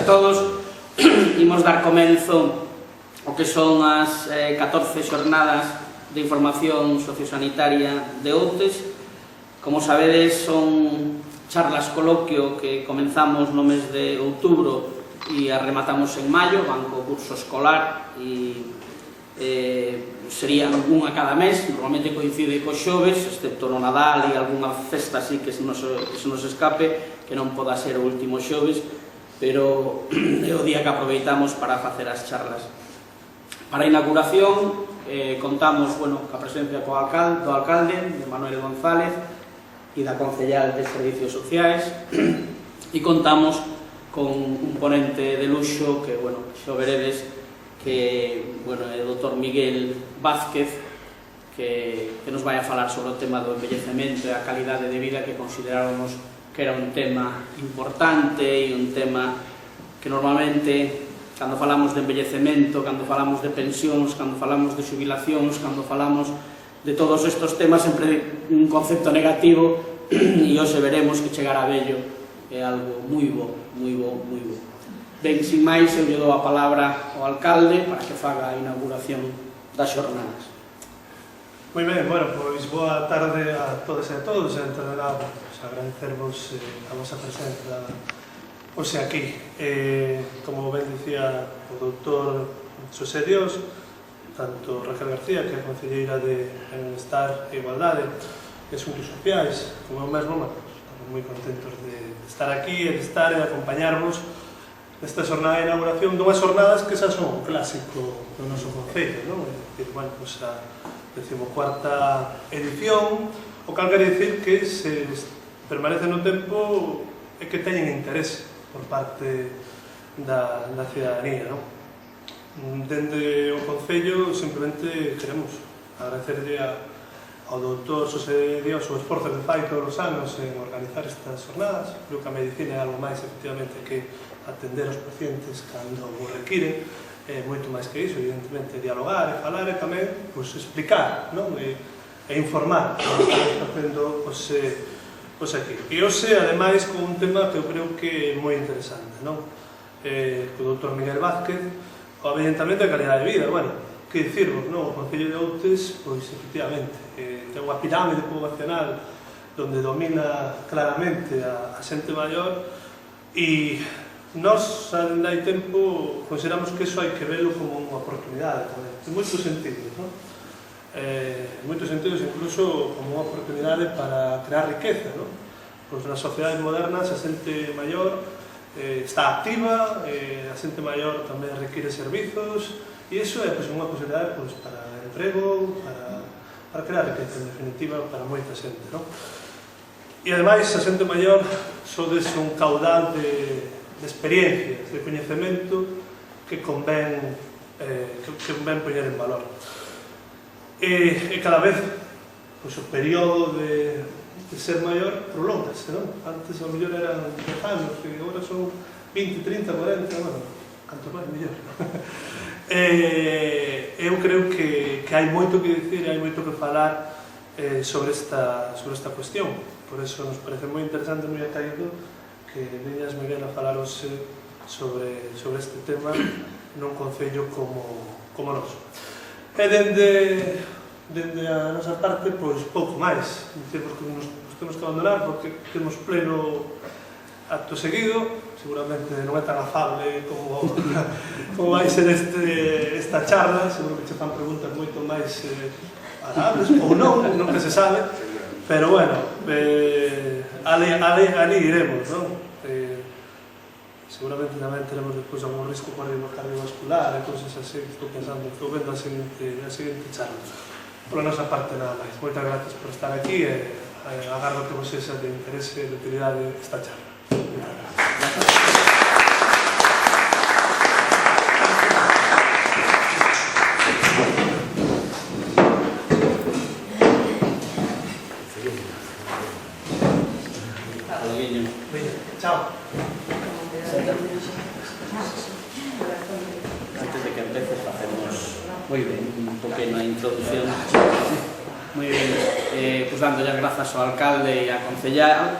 a todos. Imos dar comenzo o que son as 14 xornadas de información sociosanitaria de Outes. Como sabedes, son charlas coloquio que comenzamos no mes de outubro e as rematamos en maio, van co curso escolar e serían unha cada mes, normalmente coincide co xoves, excepto no Nadal e algunha festa así que se nos escape, que non poda ser o último xoves, pero é o día que aproveitamos para facer as charlas. Para a inauguración contamos ca presencia do alcalde, de Manuel González, e da concellal de Servicios Sociais, e contamos con un ponente de luxo que, xo veredes, que é o Dr. Miguel Vázquez, que nos vai a falar sobre o tema do envellecemento e a calidade de vida, que consideráramos que era un tema importante e un tema que normalmente, cando falamos de envellecemento, cando falamos de pensións, cando falamos de xubilacións, cando falamos de todos estes temas, sempre un concepto negativo, e hoxe veremos que chegar a vello é algo moi bo, moi bo, moi bo. Ben, sin máis, eu lle dou a palabra ao alcalde para que faga a inauguración das xornadas. Moi ben, pois boa tarde a todas e a todos, e antes de nada, agradecervos a vosa presenza hoxe aquí. Como ben dicía o doutor Xosé Dios, tanto Raquel García, que é a concelleira de Benestar e Igualdade e Asuntos Sociais, como eu mesmo, estamos moi contentos de estar aquí e de estar e de acompañarvos nesta xornada de inauguración dunhas xornadas que xa son un clásico do noso concello, non? É dicir, a 14ª edición, o cal quere dicir que se permanece no tempo e que teñen interese por parte da cidadanía, non? Dende o Concello simplemente queremos agradecerlle ao doutor Xosé Dios o esforzo que fai todos os anos en organizar estas jornadas. Creo que a medicina é algo máis, efectivamente, que atender os pacientes cando o requiren, moito máis que iso, evidentemente, dialogar e falar e tamén explicar e informar o que estamos facendo aquí. E hoxe, ademais, con un tema que eu creo que é moi interesante, co doutor Miguel Vázquez, o avellentamento e a calidade de vida. Que dicirvos, o Concello de Outes, pois, efectivamente, ten unha pirámide poblacional onde domina claramente a xente maior e nós, ainda hai tempo, consideramos que iso hai que velo como unha oportunidade tamén, en moitos sentidos, en moitos sentidos, incluso como unha oportunidade para crear riqueza, pois nas sociedades modernas a xente maior está activa, a xente maior tamén require servizos e iso é unha posibilidade para emprego, para crear riqueza, en definitiva, para moita xente. E ademais a xente maior sodes un caudal de experiencias, de coñecemento que convén poñer en valor. E cada vez o período de ser maior prolongase, antes ao mellor eran 10 anos e agora son 20, 30, 40, canto máis mellor. Eu creo que hai moito que dicir, hai moito que falar sobre esta cuestión. Por eso nos parece moi interesante, moi acaído que veñas, Miguel, a falar hoxe sobre este tema nun concello como noso. E dende a nosa parte, pois pouco máis, dicir, porque nos temos que abandonar porque temos pleno acto seguido, seguramente non é tan afable como vai ser esta charla, seguro que che fan preguntas moito máis agradables, ou non que se sabe, pero ali iremos, seguramente tamén teremos despois algún risco cardiovascular e cousas así, estou vendo a seguinte charla. Por a nosa parte, nada máis. Moitas gracias por estar aquí e agardo que vos sexa de interese e de utilidade esta charla. Chao. Antes de que empeces, facemos moi ben un pequena introducción. Moi ben, pues dando as grazas ao alcalde e á concellal,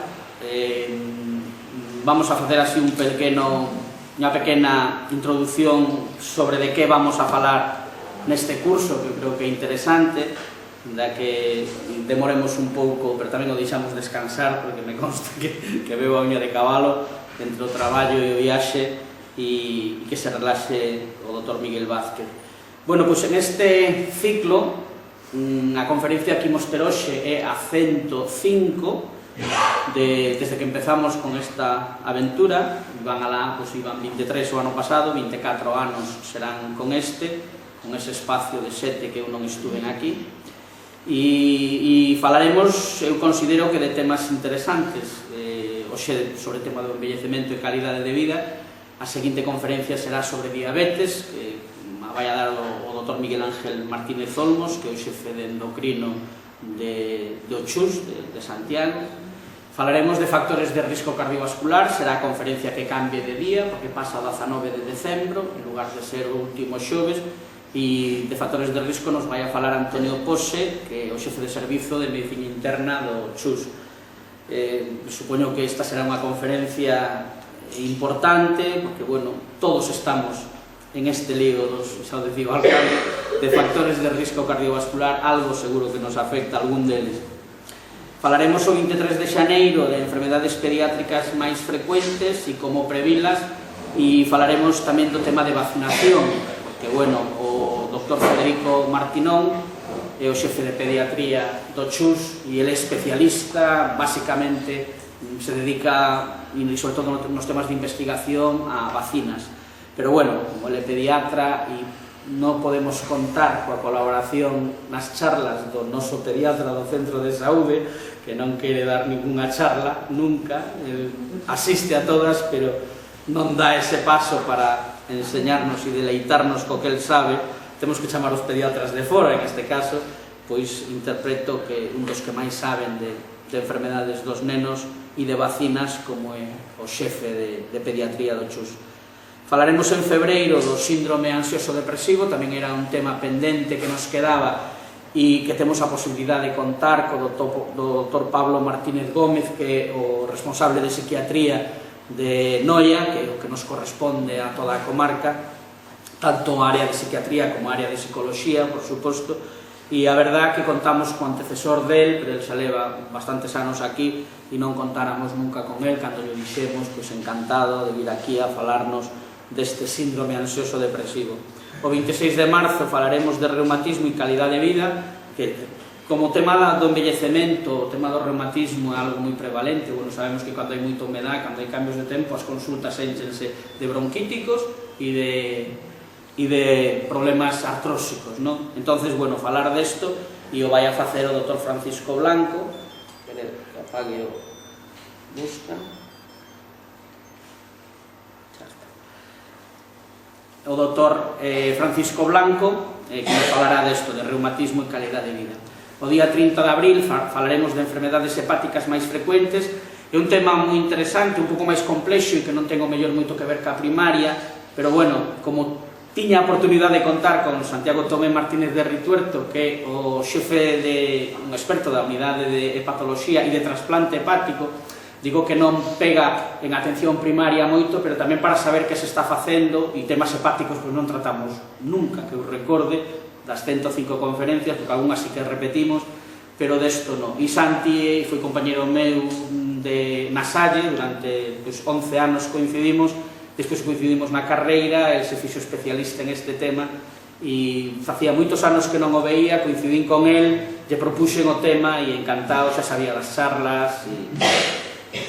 vamos a facer así un pequeno unha pequena introducción sobre de que vamos a falar neste curso, que creo que é interesante, da que demoremos un pouco, pero tamén o deixamos descansar, porque me consta que veo a uña de cabalo entre o traballo e o viaxe, e que se relaxe o Dr. Miguel Vázquez. Bueno, pois en este ciclo, a conferencia que imos ter hoxe é a 105, desde que empezamos con esta aventura. Iban 23 o ano pasado, 24 anos serán con ese espacio de 7 que eu non estuve aquí, e falaremos, eu considero que de temas interesantes, hoxe sobre o tema do envellecemento e calidade de vida. A seguinte conferencia será sobre diabetes, que vai a dar o Dr. Miguel Ángel Martínez Olmos, que é o xefe de endocrino do CHUS de Santiago. Falaremos de factores de risco cardiovascular, será a conferencia que cambie de día, porque pasa o 19 de decembro, en lugar de ser o último xoves, e de factores de risco nos vai a falar Antonio Pose, que é o xefe de servizo de medicina interna do CHUS. Supoño que esta será unha conferencia importante, porque, bueno, todos estamos en este lío xa o dicía o alcalde, de factores de risco cardiovascular, algo seguro que nos afecta, algún deles. Falaremos o 23 de xaneiro de enfermedades pediátricas máis frecuentes e como previlas, e falaremos tamén do tema de vacinación, que, bueno, o Dr. Federico Martinón é o xefe de pediatría do CHUS e ele é especialista, basicamente se dedica, e sobre todo nos temas de investigación, a vacinas. Pero, bueno, como ele é pediatra e non podemos contar coa colaboración nas charlas do noso pediatra do centro de saúde, que non quere dar ninguna charla, nunca, asiste a todas, pero non dá ese paso para enseñarnos e deleitarnos co que el sabe. Temos que chamar os pediatras de fora, en este caso, pois interpreto que un dos que máis saben de enfermedades dos nenos e de vacinas, como é o xefe de pediatría do CHUS. Falaremos en febreiro do síndrome ansioso depresivo, tamén era un tema pendente que nos quedaba e que temos a posibilidade de contar co Dr. Pablo Martínez Gómez, que é o responsable de psiquiatría de Noia, que é o que nos corresponde a toda a comarca, tanto a área de psiquiatría como a área de psicología, por suposto, e a verdad que contamos co antecesor del, pero el xa leva bastantes anos aquí e non contáramos nunca con el, cando lle dixemos, pois encantado de vir aquí a falarnos deste síndrome ansioso depresivo. O 26 de marzo falaremos de reumatismo e calidade de vida, que como tema do envellecemento, o tema do reumatismo é algo moi prevalente. Bueno, sabemos que cando hai moita humedad, cando hai cambios de tempo, as consultas énchense de bronquíticos e de problemas artróxicos, non? Entonces, bueno, falar desto, e o vai a facer o Dr. Francisco Blanco, que apague o busca. O Dr. Francisco Blanco, que nos falará desto, de reumatismo e calidade de vida. O día 30 de abril falaremos de enfermedades hepáticas máis frecuentes. É un tema moi interesante, un pouco máis complexo e que non ten o mellor moito que ver ca primaria, pero, bueno, como tiña a oportunidade de contar con Santiago Tomé Martínez de Rituerto, que é o xefe un experto da unidade de hepatoloxía e de trasplante hepático, digo que non pega en atención primaria moito, pero tamén para saber que se está facendo, e temas hepáticos pois non tratamos nunca, que eu recorde, das 105 conferencias, porque algunhas sí que repetimos, pero desto non. E Santi foi compañero meu na Salle, durante 11 anos coincidimos, despois coincidimos na carreira, el se fixo especialista en este tema, e facía moitos anos que non o veía, coincidín con el, lle propuxen o tema e encantado, xa sabía das charlas,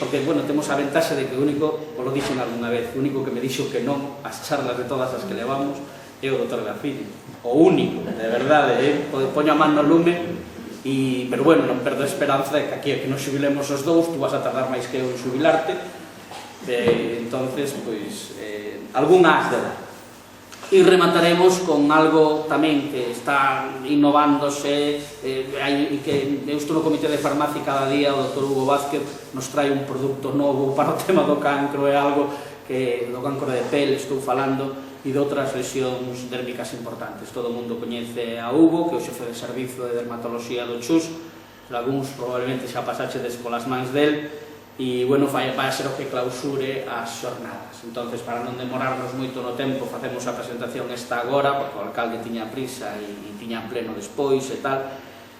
porque, bueno, temos a ventaxe de que o único, o lo dixen alguna vez, o único que me dixo que non as charlas de todas as que levamos é o Dr. Garcini, o único, de verdade, poño a man no lume, pero, bueno, non perdo a esperanza de que aquí que nos xubilemos os dous, tú vas a tardar máis que eu en xubilarte, entonces, pois, algunha has de dar. E remataremos con algo tamén que está innovándose, e que eu estou no comité de farmacia cada día, o Dr. Hugo Vázquez nos trae un produto novo para o tema do cancro, é algo que do cancro de pel estou falando, e de outras lesións dérmicas importantes. Todo o mundo coñece a Hugo, que é o xefe de servizo de dermatoloxía do CHUS, algúns probablemente xa pasaxedes polas mans del, e, bueno, vai a ser o que clausure as xornadas. Entonces, para non demorarnos moito no tempo, facemos a presentación esta agora, porque o alcalde tiña prisa e tiña pleno despois e tal.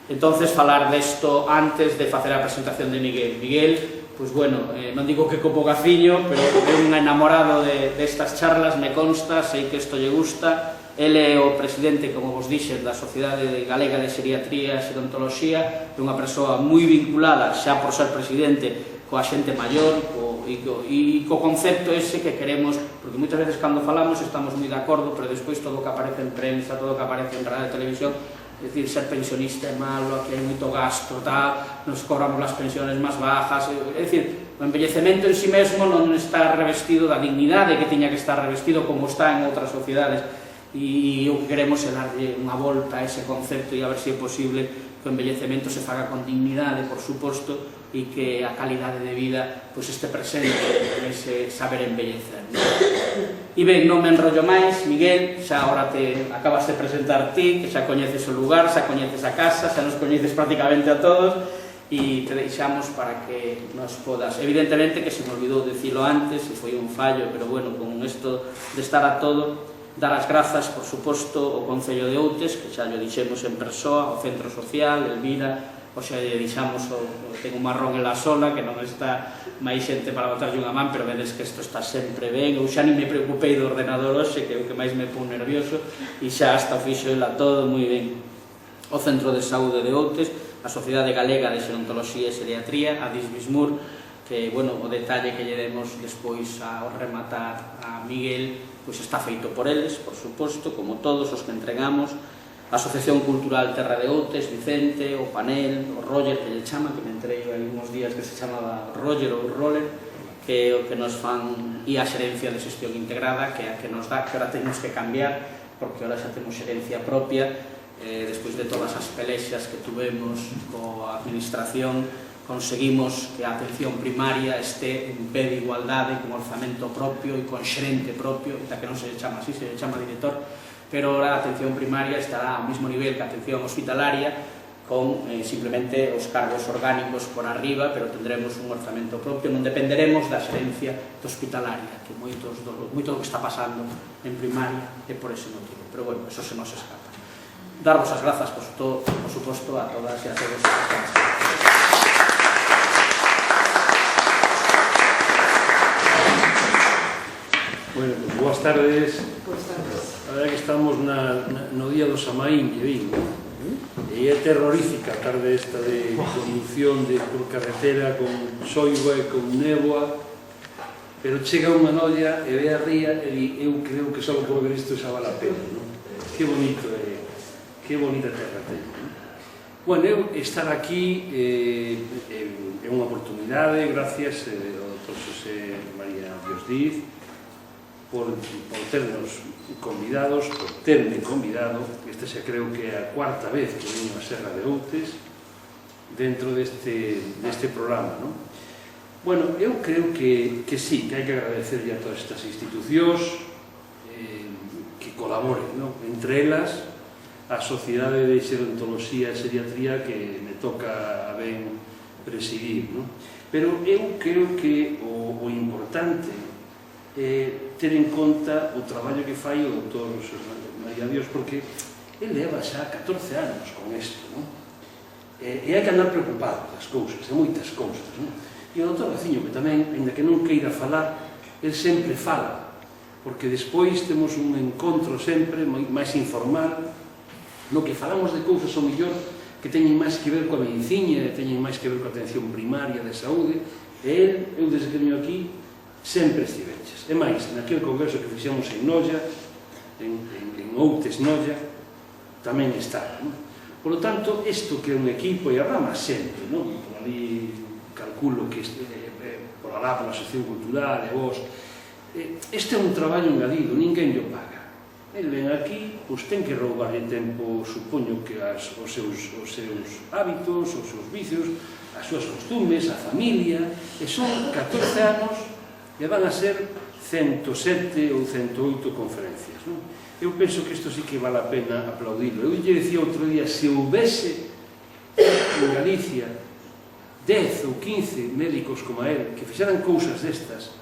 Entonces, falar desto antes de facer a presentación de Miguel. Miguel, pois, bueno, non digo que como gaciño, pero é un enamorado destas charlas, me consta, sei que isto lle gusta. Ele é o presidente, como vos dixen, da Sociedade Galega de Xeriatría e Xerontoloxía, é unha persoa moi vinculada, xa por ser presidente, coa xente maior e co concepto ese que queremos, porque moitas veces cando falamos estamos moi de acordo, pero despois todo o que aparece en prensa, todo o que aparece en radio e televisión, é dicir, ser pensionista é malo, aquí hai moito gasto, tal, nos cobramos as pensiones máis bajas, é dicir, o envellecemento en si mesmo non está revestido da dignidade que tiña que estar revestido como está en outras sociedades, e o que queremos é darlle unha volta a ese concepto e a ver se é posible que o envellecemento se faga con dignidade, por suposto, e que a calidade de vida pois este presente ese saber envellecer, non? E ben, non me enrollo máis. Miguel, xa agora te acabas de presentar ti, que xa coñeces o lugar, xa coñeces a casa, xa nos coñeces prácticamente a todos, e te deixamos para que nos podas, evidentemente que se me olvidou dicilo antes e foi un fallo, pero bueno, con isto de estar a todo, dar as grazas, por suposto, ao Concello de Outes, que xa lle dixemos en persoa, ao Centro Social, Elvira, o xa lle dixamos, ten un marrón en la sola, que non está máis xente para botarlle unha man, pero vedes que isto está sempre ben, eu xa ni me preocupei do ordenador hoxe, que é o que máis me pon nervioso, e xa hasta fixo ela todo moi ben. O Centro de Saúde de Outes, a Sociedade Galega de Xerontoloxía e Xeriatría, a Disbismur, que, bueno, o detalle que lle demos despois ao rematar a Miguel, pois está feito por eles, por suposto, como todos os que entregamos, a Asociación Cultural Terra de Outes, Vicente, o Panel, o Roger, que lle chama, que me entrei hai uns días que se chamaba Roger ou Roller, que é o que nos fan, e a Xerencia de Xestión Integrada, que é a que nos dá, que ahora temos que cambiar, porque ahora xa temos xerencia propia, despois de todas as pelexas que tuvemos coa administración, conseguimos que a atención primaria este en pé de igualdade, con orzamento propio e con xerente propio, da que non se chama así, se chama director, pero ahora a atención primaria estará ao mesmo nivel que a atención hospitalaria, con simplemente os cargos orgánicos por arriba, pero tendremos un orzamento propio, non dependeremos da xerencia hospitalaria, que moito do que está pasando en primaria é por ese motivo, pero bueno, eso se nos escapa. Darvos as grazas, por suposto, a todas e a todos. Bueno, boas tardes. Boas tardes. A verdade que estamos no día do Samaín de Vigo, e é terrorífica a tarde esta de conducción por carretera con xoiva e con néboa, pero chega unha noia e ve a ría e di, eu creo que só por ver isto xa vale a pena, non? Que bonito é, que bonita terra ten. Bueno, eu estar aquí é unha oportunidade, gracias ao Dr. José María Diosdiz, por ternos convidados, por terme convidado. Esta xa creo que é a cuarta vez que venho a Serra de Outes dentro deste programa, non? Bueno, eu creo que sí, que hai que agradecerlle a todas estas institucións que colaboren, non? Entre elas a Sociedade de Xerontoloxía e Xeriatría que me toca a ben presidir, non? Pero eu creo que o importante ter en conta o traballo que fai o Dr. María Dios, porque ele leva xa 14 anos con isto, non? E hai que andar preocupado das cousas, de moitas cousas, non? E o Dr. Gaciño, que tamén, ainda que non queira falar, ele sempre fala, porque despois temos un encontro sempre máis informal, no que falamos de cousas ao mellor que teñen máis que ver coa mediciña, teñen máis que ver coa atención primaria de saúde, e eu desde que venho aquí sempre estiveches. E máis, naquele congreso que fixemos en Noia, en Outes Noia, tamén está, non? Por lo tanto, isto que é un equipo, e habrá máis sempre, non? Por ali calculo que por alá, pola Asociación Cultural, e vos, este é un traballo engadido, ninguén lle paga. Ele ven aquí, pois ten que roubarlle tempo, supoño que os seus hábitos, os seus vicios, as súas costumes, a familia, e son 14 anos, e van a ser 107 ou 108 conferencias, non? Eu penso que isto sí que vale a pena aplaudilo. Eu lle decía outro día, se houvese en Galicia 10 ou 15 médicos como él que fixeran cousas destas,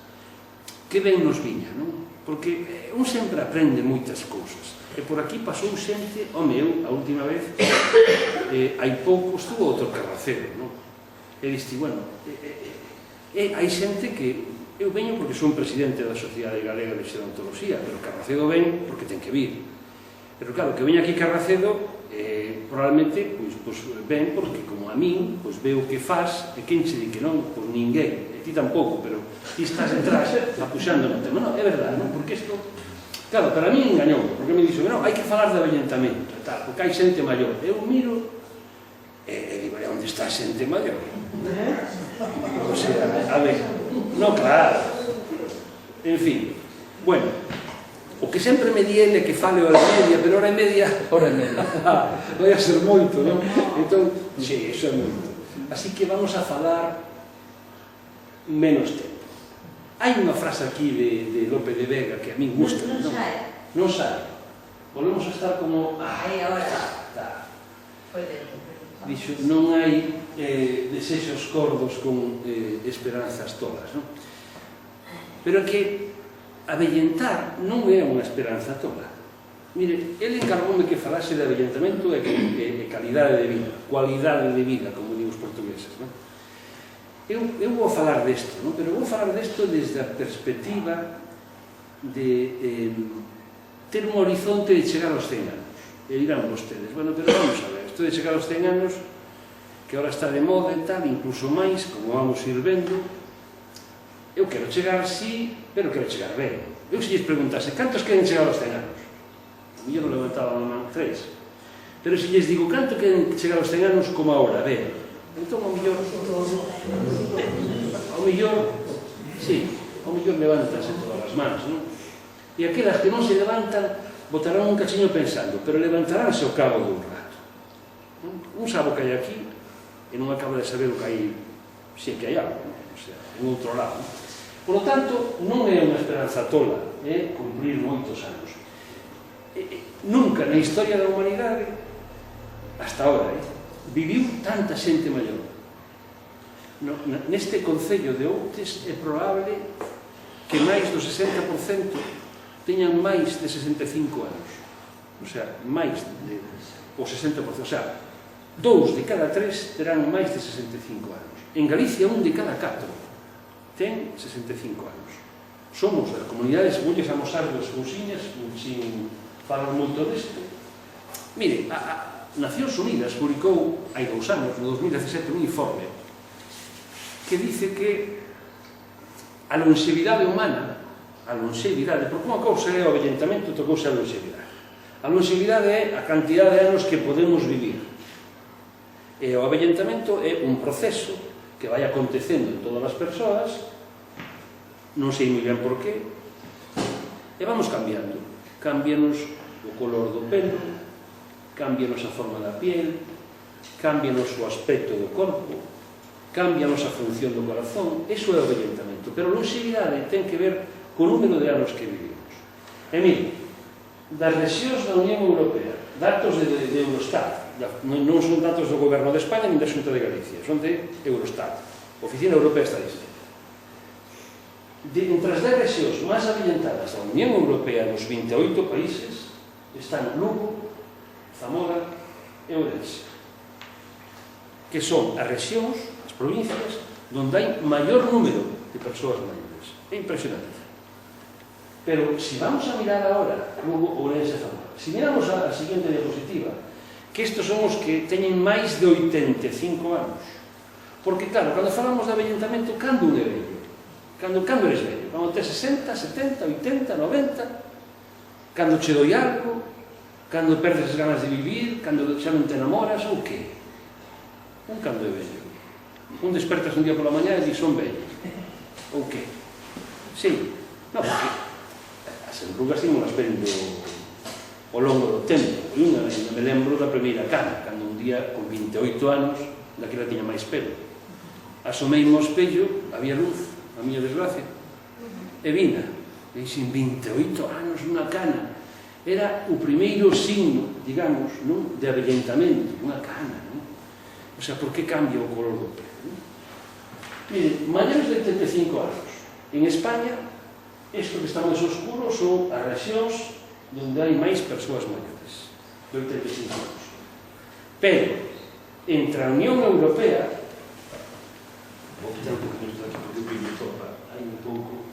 que ben nos viña, non? Porque un sempre aprende moitas cousas. E por aquí pasou xente, home, eu, a última vez, hai pouco estuvo outro Carracedo, non? E diste, bueno, hai xente que eu veño porque son presidente da Sociedade Galega de Xerontoloxía, pero Carracedo ven porque ten que vir. Pero claro, que veña aquí Carracedo, probablemente, pois ven porque, como a min, pois veo o que faz, e quen che di que non? Pois ninguén, e ti tampouco, pero ti estás detrás, apuxando no tema. Non, é verdade, non? Porque isto, claro, para mí engañou, porque me dixo, non, hai que falar de avellentamento, tal, porque hai xente maior. Eu miro, e digo, onde está a xente maior? O sea, a ver, non, claro. En fin, bueno, o que sempre me di ele que fale hora e media, pero hora e media vai a ser moito, non? Entón, sí, iso é moito. Así que vamos a falar menos tempo. Hai unha frase aquí de Lope de Vega que a min gusta, non? Non sai. Volvemos a estar como... Aí, agora. Tá. Dixo, non hai desexos cordos con esperanzas tolas, non? Pero é que avellentar non é unha esperanza tola. Mire, ele encargoume que falase de avellentamento e calidade de vida, cualidade de vida, como digo os portugueses, non? Eu vou falar desto, non? Pero vou falar desto desde a perspectiva de ter un horizonte de chegar aos 100 anos. E dirán vostedes, bueno, pero vamos a ver, isto de chegar aos 100 anos, que ahora está de moda e tal, incluso máis, como vamos ir vendo, eu quero chegar, sí, pero quero chegar ben. Eu se lles preguntase, cantos queren chegar aos 100 anos? A mí non levantaba a man 3. Pero se lles digo, canto queren chegar aos 100 anos como ahora, ben, entón ao mellor, sí, ao mellor levantanse todas as mans, non? E aquelas que non se levantan, botarán un cachiño pensando, pero levantaránse ao cabo dun rato. Un sabe o que hai aquí, e non acaba de saber o que hai, se que hai algo, non? O sea, en outro lado. Por lo tanto, non é unha esperanza tola, é cumprir moitos anos. Nunca na historia da humanidade, hasta ahora, viviu tanta xente maior. Neste concello de Outes é probable que máis do 60% teñan máis de 65 anos. O sea, máis de o 60%. O sea, 2 de cada 3 terán máis de 65 anos. En Galicia, 1 de cada 4 ten 65 anos. Somos das comunidades, voulles amosar das cousiñas, sin falar moito disto. Mire, a Nacións Unidas publicou hai 2 anos, no 2017, un informe que dice que a longevidade humana, porque unha cousa é o avellentamento, outra cousa é a longevidade. A longevidade é a cantidad de anos que podemos vivir. E o avellentamento é un proceso que vai acontecendo en todas as persoas, non sei moi ben por qué, e vamos cambiando. Cámbianos o color do pelo, cámbianos a forma da piel, cámbianos o aspecto do corpo, cámbianos a función do corazón. Eso é o avellentamento. Pero a longevidade ten que ver co número de anos que vivimos. E mire, das rexións da Unión Europea, datos de Eurostat, non son datos do Goberno de España nin da Xunta de Galicia, son de Eurostat, Oficina Europea de Estadística. Entre as 10 rexións máis avellentadas da Unión Europea nos 28 países están Lugo, Zamora e Ourense, que son as rexións, as provincias, onde hai maior número de persoas maiores. É impresionante. Pero, se vamos a mirar agora Lugo, Ourense e Zamora, se miramos a seguinte diapositiva, que estes son os que teñen máis de 85 anos. Porque, claro, cando falamos de avellentamento, cando un é vello? Cando eres vello? Cando tes 60, 70, 80, 90? Cando che doi algo? Cando perdes as ganas de vivir? Cando xa non te enamoras? Ou que? Un cando é vello. Un despertas un día pola mañá e di son vello. Ou que? Sí. Non, porque as enrugas imos as vendo ao longo do tempo. Unha, me lembro da primeira cana, cando un día, con 28 anos, daquela tiña máis pelo. Asomei ao espello, había luz, a miña desgracia, e vina. Dixen, 28 anos unha cana. Era o primeiro signo, digamos, non, de avellentamento, unha cana, non? O sea, por que cambia o color do pelo? Non? Miren, mayores de 85 anos. En España, isto que está máis oscuro son as rexións onde hai máis persoas maiores de 85 anos. Pero, entre a Unión Europea, vou quitar un poquinho isto aquí porque o brillo topa, hai un pouco,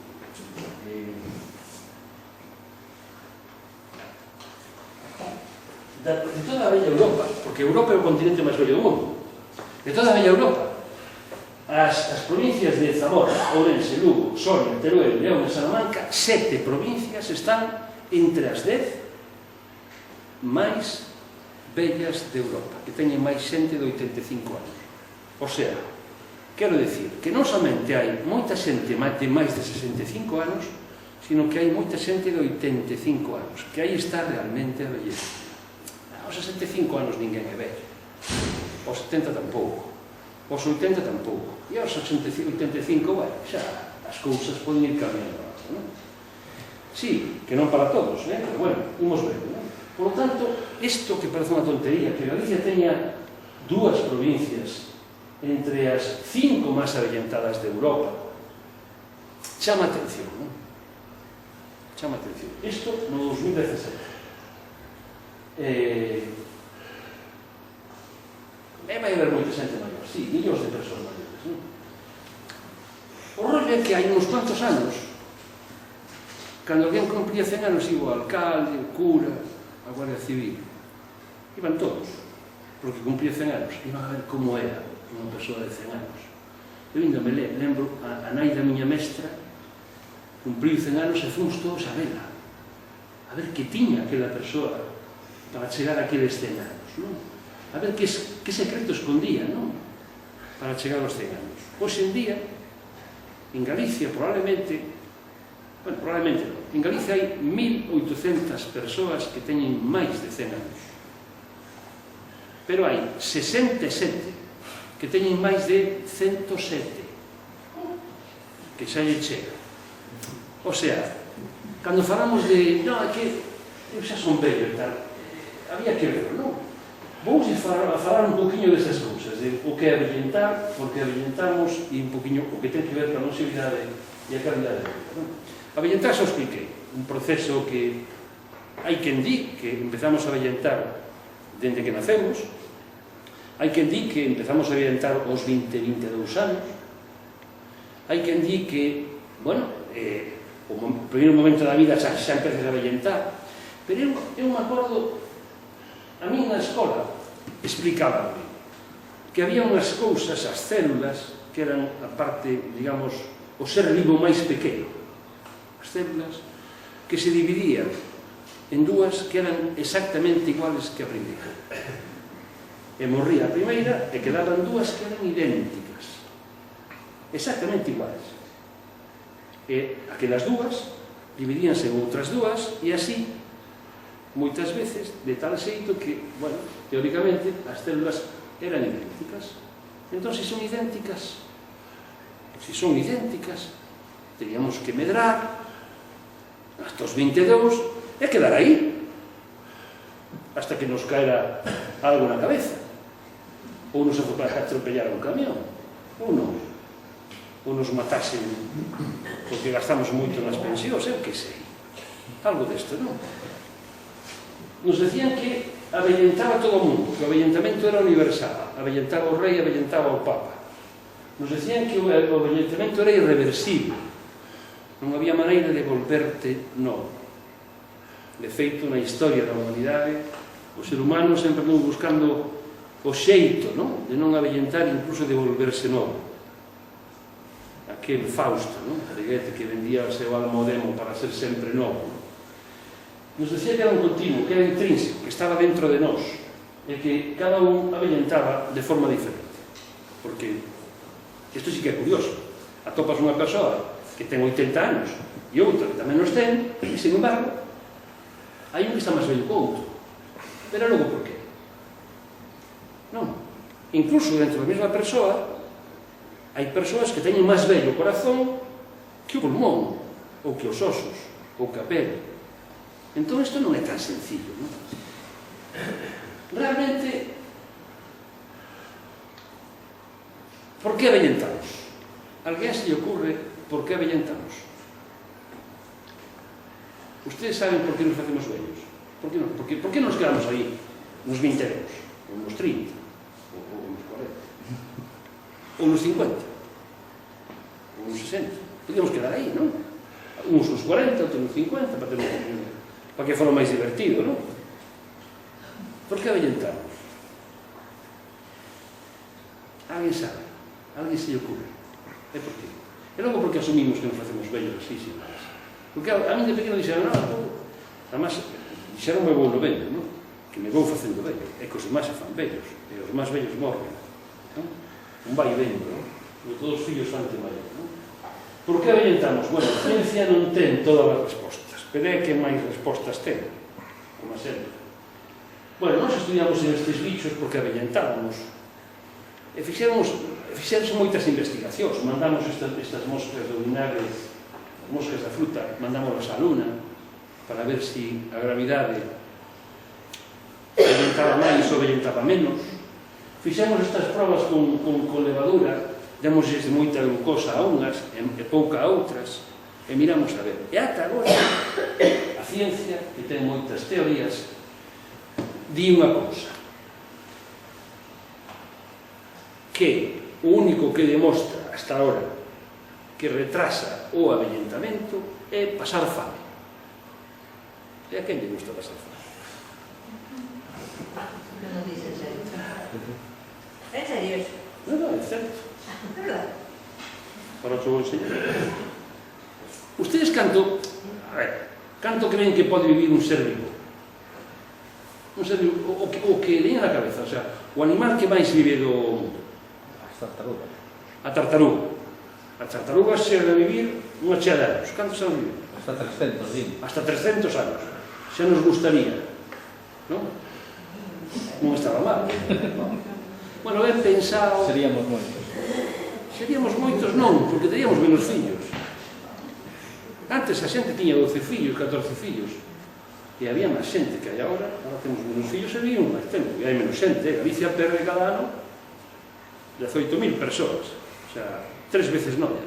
de toda a bella Europa, porque Europa é o continente máis bello do mundo, de toda a bella Europa, as provincias de Zamora, Ourense, Lugo, Soria, Teruel, León e Salamanca, 7 provincias están entre as 10 máis bellas de Europa, que teñen máis xente de 85 anos. O sea, quero decir que non somente hai moita xente de máis de 65 anos, sino que hai moita xente de 85 anos, que aí está realmente a belleza. Aos 65 anos ninguén é vello, aos 70 tampouco, aos 80 tampouco, e aos 85, bueno, xa as cousas poden ir cambiando, non? Sí, que non para todos, pero bueno, imos ver, non? Por lo tanto, isto que parece unha tontería, que Galicia teña 2 provincias entre as 5 máis avellentadas de Europa, chama atención, non? Chama atención. Isto no 2017. Vai haber moita xente maior, sí, millóns de persoas maiores, non? O rollo é que hai uns cuantos anos, cando alguén cumpría 100 anos, iba o alcalde, o cura, a Guardia Civil, iban todos, porque cumpría 100 anos, iban a ver como era unha persoa de 100 anos. Eu ainda me lembro, a nai da miña mestra cumpriu 100 anos e fomos todos a vela, a ver que tiña aquela persoa para chegar a aqueles 100 anos, non? A ver que secreto escondía, non? Para chegar aos 100 anos. Hoxe en día, en Galicia, probablemente non, en Galicia hai 1.800 persoas que teñen máis de 100 anos. Pero hai 67 que teñen máis de 107, que xa lle chega. O sea, cando falamos de, non, é que eu xa son vello e tal, había que ver, non? Vamos a falar un poquinho desas cousas, de o que é avellentar, por que avellentamos e un poquinho o que ten que ver con a longevidade e a calidade de vida, non? Avellentar xa os expliquei, un proceso que hai quen di que empezamos a avellentar dende que nacemos, hai quen di que empezamos a avellentar aos 20-22 anos, hai quen di que, bueno, o primeiro momento da vida xa empezas a avellentar, pero eu me acordo, a mí na escola explicaban que había unhas cousas, as células, que eran a parte, digamos, o ser vivo máis pequeno, as células que se dividían en 2 que eran exactamente iguales que a primeira, e morría a primeira e quedaban 2 que eran idénticas, exactamente iguales, e aquelas 2 dividíanse en outras 2 e así moitas veces de tal xeito que, bueno, teóricamente as células eran idénticas. Entón, se son idénticas, teríamos que medrar hasta os 22 e quedar aí hasta que nos caera algo na cabeza, ou nos atropellara un camión, ou nos matasen porque gastamos moito nas pensións, eu que sei, algo desto, non? Nos decían que avellentaba todo o mundo, que o avellentamento era universal, avellentaba o rei, avellentaba o papa. Nos decían que o avellentamento era irreversible, non había maneira de volverte novo. De feito, na historia da humanidade, o ser humano sempre andou buscando o xeito, non? De non avellentar, incluso de volverse novo. Aquel Fausto, non? Reguete que vendía o seu alma ao demo para ser sempre novo. Nos decía que era un continuo, que era intrínseco, que estaba dentro de nós, e que cada un avellentaba de forma diferente. Porque isto sí que é curioso. Atopas unha persoa que ten 80 anos e outra que tamén os ten, e, sin embargo, hai un que está máis velho que outro. Pero logo por qué? Non. Incluso dentro da mesma persoa hai persoas que teñen máis vello o corazón que o pulmón, ou que os osos, ou que a pele. Entón, isto non é tan sencillo, non? Realmente, por que avellentamos? alguén se lle ocurre por que avellentamos? Ustedes saben por que nos facemos vellos? Por que nos quedamos aí nos 20 anos? Ou nos 30? Ou nos 40? Ou nos 50? Ou nos 60? Podíamos quedar aí, non? Uns nos 40, outros nos 50, para que fora máis divertido, non? Por que avellentamos? Alguén sabe? Alguén se lle ocurre? É por qué? E logo porque asumimos que nos facemos vellos así, sin máis. Porque a mí de pequeno dixeron, además, dixeron me vou no vello, non? Que me vou facendo vello, e que os demais se fan vellos, e os máis vellos morren, non? Un vai vendo, non? E todos os fillos fan maior, non? Por que avellentamos? Bueno, a ciencia non ten todas as respostas, pero é que máis respostas ten, como sempre. Bueno, nós estudiamos estes bichos porque avellentábamos, e fixéronse moitas investigacións, mandamos estas moscas do vinagre, as moscas da fruta, mandámoslas á luna, para ver se a gravidade avellentaba máis ou avellentaba menos. Fixemos estas probas con levadura, demosles moita glucosa a unhas e pouca a outras, e miramos a ver. E ata agora, a ciencia, que ten moitas teorías, di unha cousa, que o único que demostra hasta ahora que retrasa o avellentamento é pasar fame. E a quen lle gusta pasar fame? Non dice en serio. En serio eso? Non, é certo. É verdade. Para o vou enseñar. Ustedes canto creen que pode vivir un ser vivo? Un ser vivo, o que leen na cabeza, o sea, o animal que máis vive do mundo. A tartaruga. A tartaruga chega a vivir unha chea de anos. Cantos anos vive? Hasta 300, din. Hasta 300 anos. Xa nos gustaría, non? Non estaba mal. Bueno, ben pensado... Seríamos moitos. Seríamos moitos non, porque teríamos menos fillos. Antes a xente tiña 12 fillos, 14 fillos. E había máis xente que hai agora temos menos fillos e vivíamos máis tempo. E hai menos xente. Galicia perde cada ano 18.000 persoas. O sea, 3 veces novia.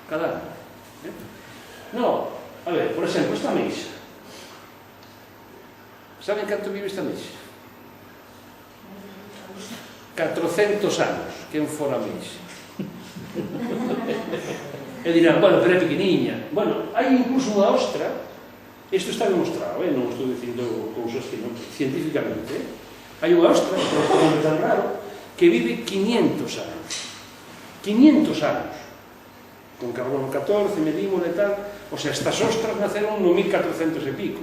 Cada ano. No, a ver, por exemplo, esta meixa. Saben canto vive esta meixa? 400 anos. Quen fora a meixa? E dirán, bueno, pero é pequeniña. Bueno, hai incluso unha ostra, isto está demostrado, non estou dicindo cousas que non, científicamente, hai unha ostra, non é tan raro, que vive 500 anos. 500 anos. Con carbono 14, medimos e tal. O sea, estas ostras naceron no 1400 e pico.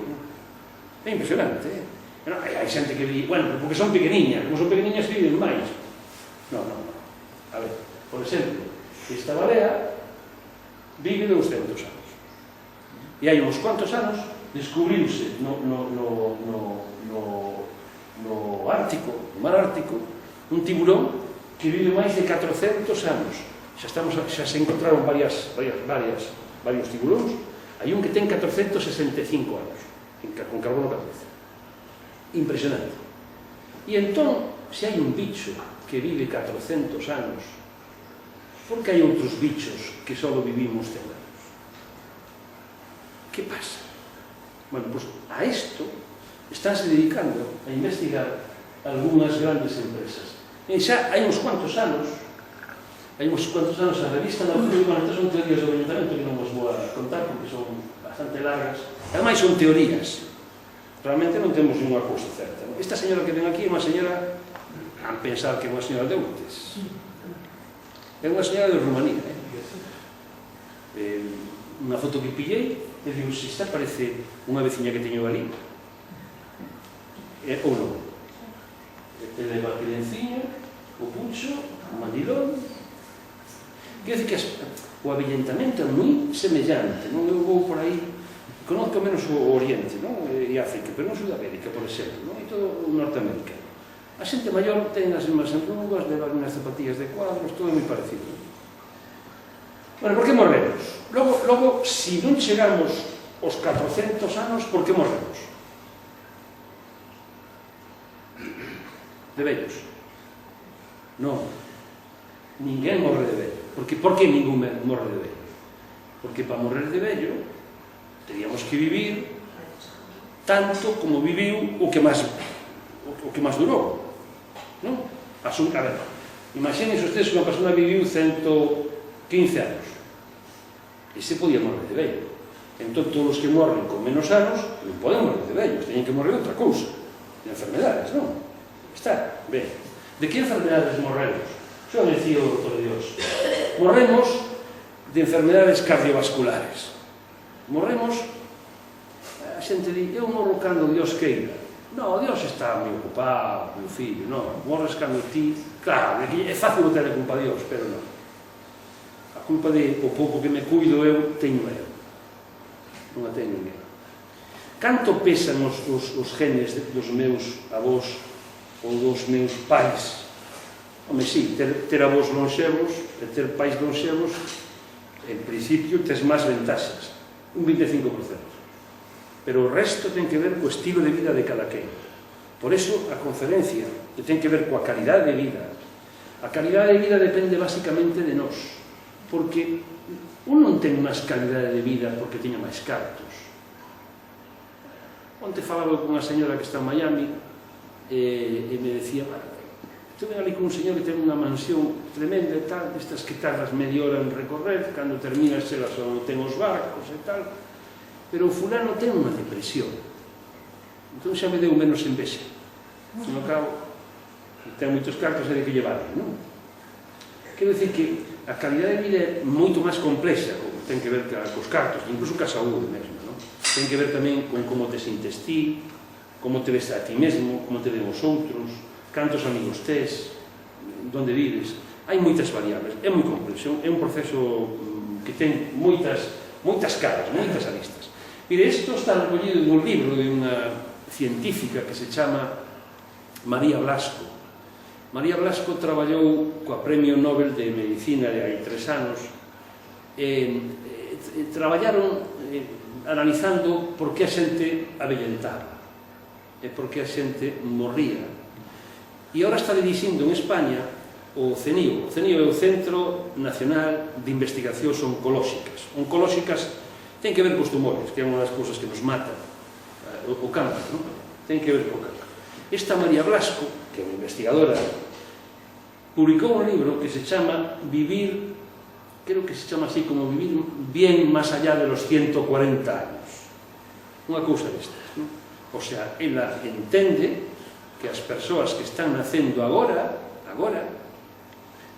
É impresionante, Pero hai xente que vive, bueno, porque son pequeniñas, como son pequeniñas viven máis. Non. A ver, por exemplo, esta barea vive 200 anos. E hai uns cuantos anos descubriuse no Ártico, no mar Ártico, un tiburón que vive máis de 400 anos. Xa se encontraron varios tiburóns. Hai un que ten 465 anos, con carbono 14. Impresionante. E entón, se hai un bicho que vive 400 anos, por que hai outros bichos que só vivimos 100 anos? Que pasa? Bueno, pois a isto estánse dedicando a investigar algunhas grandes empresas. E xa hai uns cuantos anos a revista Nature, bueno, estas son teorías do avellentamento que non vos vou a contar porque son bastante largas, ademais son teorías, realmente non temos ninguna cousa certa. Esta señora que ven aquí é unha señora, han pensado que é unha señora de Outes, é unha señora de Rumanía, unha foto que pillei e digo, se esta parece unha veciña que teño ali, ou non. E leva a credenciña, o pucho, o mandilón. Quero dicir que o avellentamento é moi semellante, non? Eu vou por aí, conozco menos o Oriente, non? E África, pero non Sudamérica, por exemplo, non? E todo o Norteamérica. A xente maior ten as mesmas arrugas, leva unhas zapatillas de cuadros, todo é moi parecido. Bueno, por que morremos? Logo, se non chegamos aos 400 anos, por que morremos? De vellos? Non. Ninguén morre de vello. Porque por que ningún morre de vello? Porque para morrer de vello teríamos que vivir tanto como viviu o que máis durou, non? A ver, imagínense ustedes que unha persona viviu 115 anos, e se podía morrer de vello. Entón, todos os que morren con menos anos non poden morrer de vellos, teñen que morrer de outra cousa, de enfermedades, non? Está, ben. De que enfermedades morremos? Xo decía o Dr. Dios. Morremos de enfermedades cardiovasculares. Morremos, a xente di, eu morro cando Dios queira. Non, Dios está moi ocupado, meu fillo, non. Morres cando ti... Claro, é fácil botar a culpa a Dios, pero non. A culpa de o pouco que me cuido eu, teño eu. Non a teño ninguén. Canto pesan os genes dos meus avós ou dos meus pais? Home, sí, ter avós lonxevos e ter pais lonxevos, en principio, tes máis ventaxas, un 25%. Pero o resto ten que ver co estilo de vida de cada quen. Por eso, a conferencia ten que ver coa calidade de vida. A calidade de vida depende basicamente de nós, porque un non ten máis calidade de vida porque teña máis cartos. Onte falaba con unha señora que está en Miami e me decía, estuve ali con un señor que ten unha mansión tremenda e tal, estas que tardas media hora en recorrer, cando terminas chegas onde ten os barcos e tal, pero o fulano ten unha depresión. Entón xa me deu menos envexa. No cabo, ten moitos cartos e de que llevar, non? Quero dicir que a calidade de vida é moito máis complexa, ten que ver cos cartos, incluso ca saúde mesmo, non? Ten que ver tamén con como te sintes ti, como te ves a ti mesmo, como te ven os outros, cantos amigos tes, onde vives. Hai moitas variables, é moi complexo, é un proceso que ten moitas caras, moitas aristas. Mire, isto está recollido nun libro de unha científica que se chama María Blasco. María Blasco traballou coa Premio Nobel de Medicina de hai 3 anos e traballaron analizando por que a xente avellentaba e por que a xente morría. E agora está dirixindo en España o CENIO. O CENIO é o Centro Nacional de Investigacións Oncolóxicas. Oncolóxicas ten que ver cos tumores, que é unha das cousas que nos mata, o cáncer, non? Ten que ver co cáncer. Esta María Blasco, que é unha investigadora, publicou un libro que se chama Vivir, creo que se chama así como Vivir bien más allá de los 140 años. Unha cousa destas, non? O sea, ela entende que as persoas que están nacendo agora,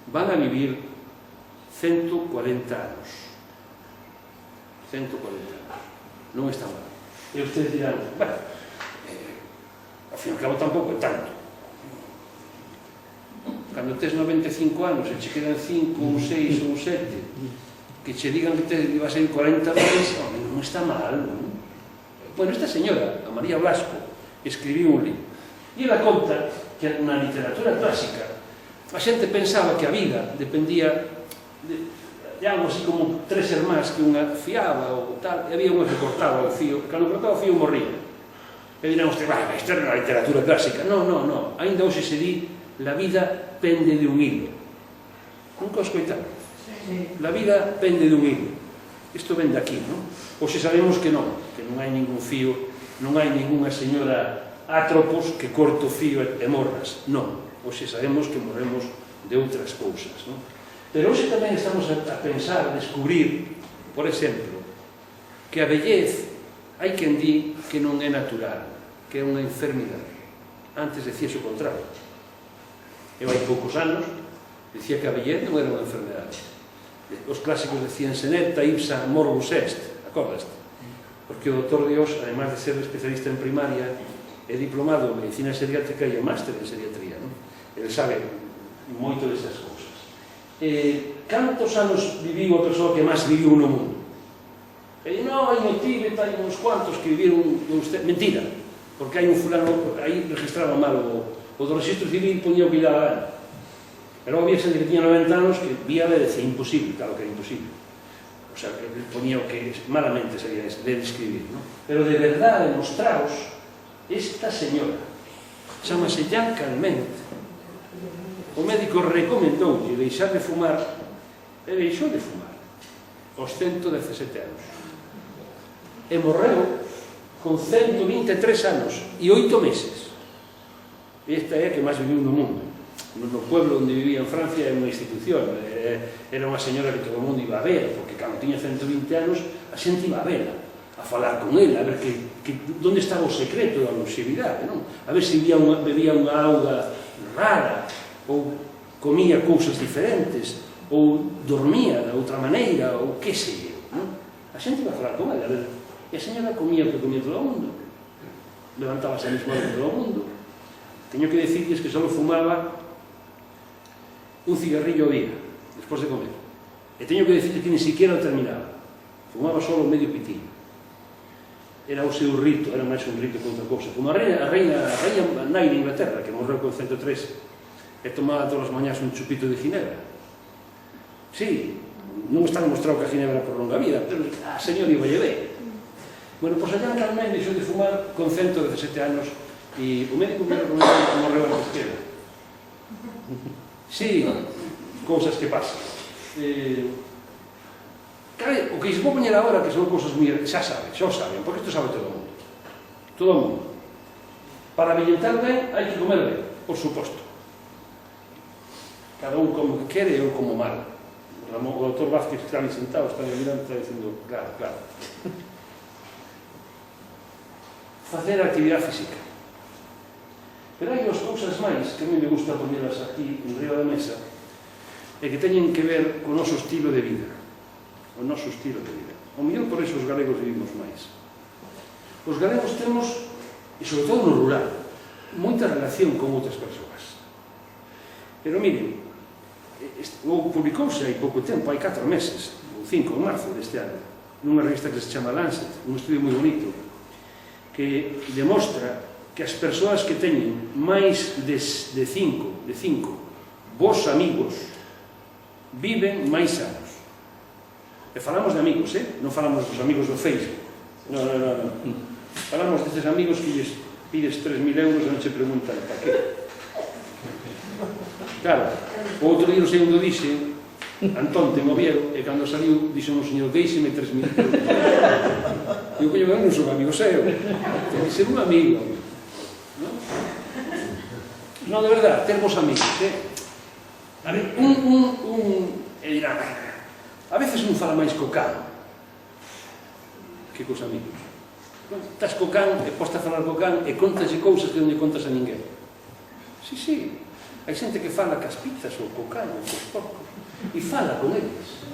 van a vivir 140 anos. 140 anos. Non está mal. E ustedes dirán, bueno, ao fin e ao cabo tampouco é tanto. Cando tes 95 anos e che quedan 5 ou 6 ou 7 que che digan que vas a ir 40 anos, non está mal, non? Bueno, esta señora, a María Blasco, escribiu un libro e ela conta que na literatura clásica a xente pensaba que a vida dependía de algo así como 3 irmás que unha fiaba ou tal, e había unha que cortaba o fío, que cando cortaba o fío morría. E dirán usted, isto é na literatura clásica. Non, ainda hoxe se di la vida pende de un hilo. Nunca os coitamos? La vida pende de un hilo. Isto ven de aquí, non? Hoxe sabemos que non hai ningún fío, non hai ninguna señora Atropos que corto o fío e morras. Non, hoxe sabemos que morremos de outras cousas, non? Pero hoxe tamén estamos a pensar, a descubrir, por exemplo, que a vellez hai quen di que non é natural, que é unha enfermidade. Antes decía o contrario. Eu hai poucos anos dicía que a vellez non era unha enfermedade. Os clásicos decían senecta ipsa morbus est, acordaste? Porque o Dr. Dios, además de ser especialista en primaria, é diplomado en medicina seriátrica e en máster en seriatría, non? Ele sabe moito desas cousas. Cantos anos viviu a persoa que máis viviu no mundo? E non, hai no Tíbet, hai uns cuantos que viviron... Mentira, porque hai un fulano, aí registraba mal o do registro civil, poñía o que daba gana. Pero había xente que tiña 90 anos que vía e decía imposible, claro que era imposible. O sea, que poñía o que malamente sería de describir, non? Pero de verdade, mostraos, esta señora, chamase Jean Calment, o médico recomendoulle deixar de fumar e deixou de fumar aos 117 anos e morreu con 123 anos e 8 meses. Esta é a que máis viviu no mundo. No pueblo onde vivía en Francia era unha institución, era unha señora que todo o mundo iba a ver, porque cando tiña 120 anos a xente iba a verla, a falar con ela, a ver onde estaba o secreto da longevidade, non? A ver se bebía unha auga rara, ou comía cousas diferentes, ou dormía de outra maneira, ou que sei eu, non? A xente iba a falar con ela, a ver, e a señora comía o que comía todo o mundo, levantábase a mesma hora que todo o mundo. Teño que decirles que só fumaba un cigarrillo ao día, despois de comer. E teño que decirles que ni siquiera o terminaba. Fumaba só medio pitillo. Era o seu rito, era máis un rito que outra cousa. Como a reina nai de Inglaterra, que morreu con 103, e tomaba todas as mañás un chupito de ginebra. Sí, non está demostrado que a ginebra prolonga a vida, pero a señora iba lle ben. Bueno, pois allá Carmen deixou de fumar con 117 anos e o médico me recomendou que morreu antes que ela. Sí, cousas que pasan. Claro, o que lles vou poñer agora, que son cousas moi... xa saben, porque isto sabe todo o mundo. Todo o mundo. Para avellentar ben, hai que comer ben, por suposto. Cada un como que quere ou como mal. O doutor Vázquez que está ali sentado, está mirando, está dicindo, claro, claro. Facer actividade física. Pero hai duas cousas máis que a mí me gusta poñelas aquí en riba da mesa e que teñen que ver co noso estilo de vida. O noso estilo de vida. O mellor por iso os galegos vivimos máis. Os galegos temos, e sobre todo no rural, moita relación con outras persoas. Pero miren, publicouse hai pouco tempo, hai 4 meses, o 5 de marzo deste ano, nunha revista que se chama Lancet, un estudio moi bonito, que demostra que as persoas que teñen máis de 5 bons amigos viven máis anos. E falamos de amigos, non falamos dos amigos do Facebook. Non. Falamos destes amigos que lles pides 3.000 euros e non che preguntan para qué. Claro, o outro día non sei onde dixe, Antón ten Oviedo, e cando saliu dixen o señor, deixeme 3.000 euros. Digo, coño, eu non son amigo seu, ten que ser un amigo. Non, de verdad, termos amigos, A ver, e dirán, a veces non fala máis co can que cos amigos. Estás co can e posta a falar co can e contaslle cousas que non lle contas a ninguén. Sí, hai xente que fala cas pizzas ou co can ou cos porcos e fala con eles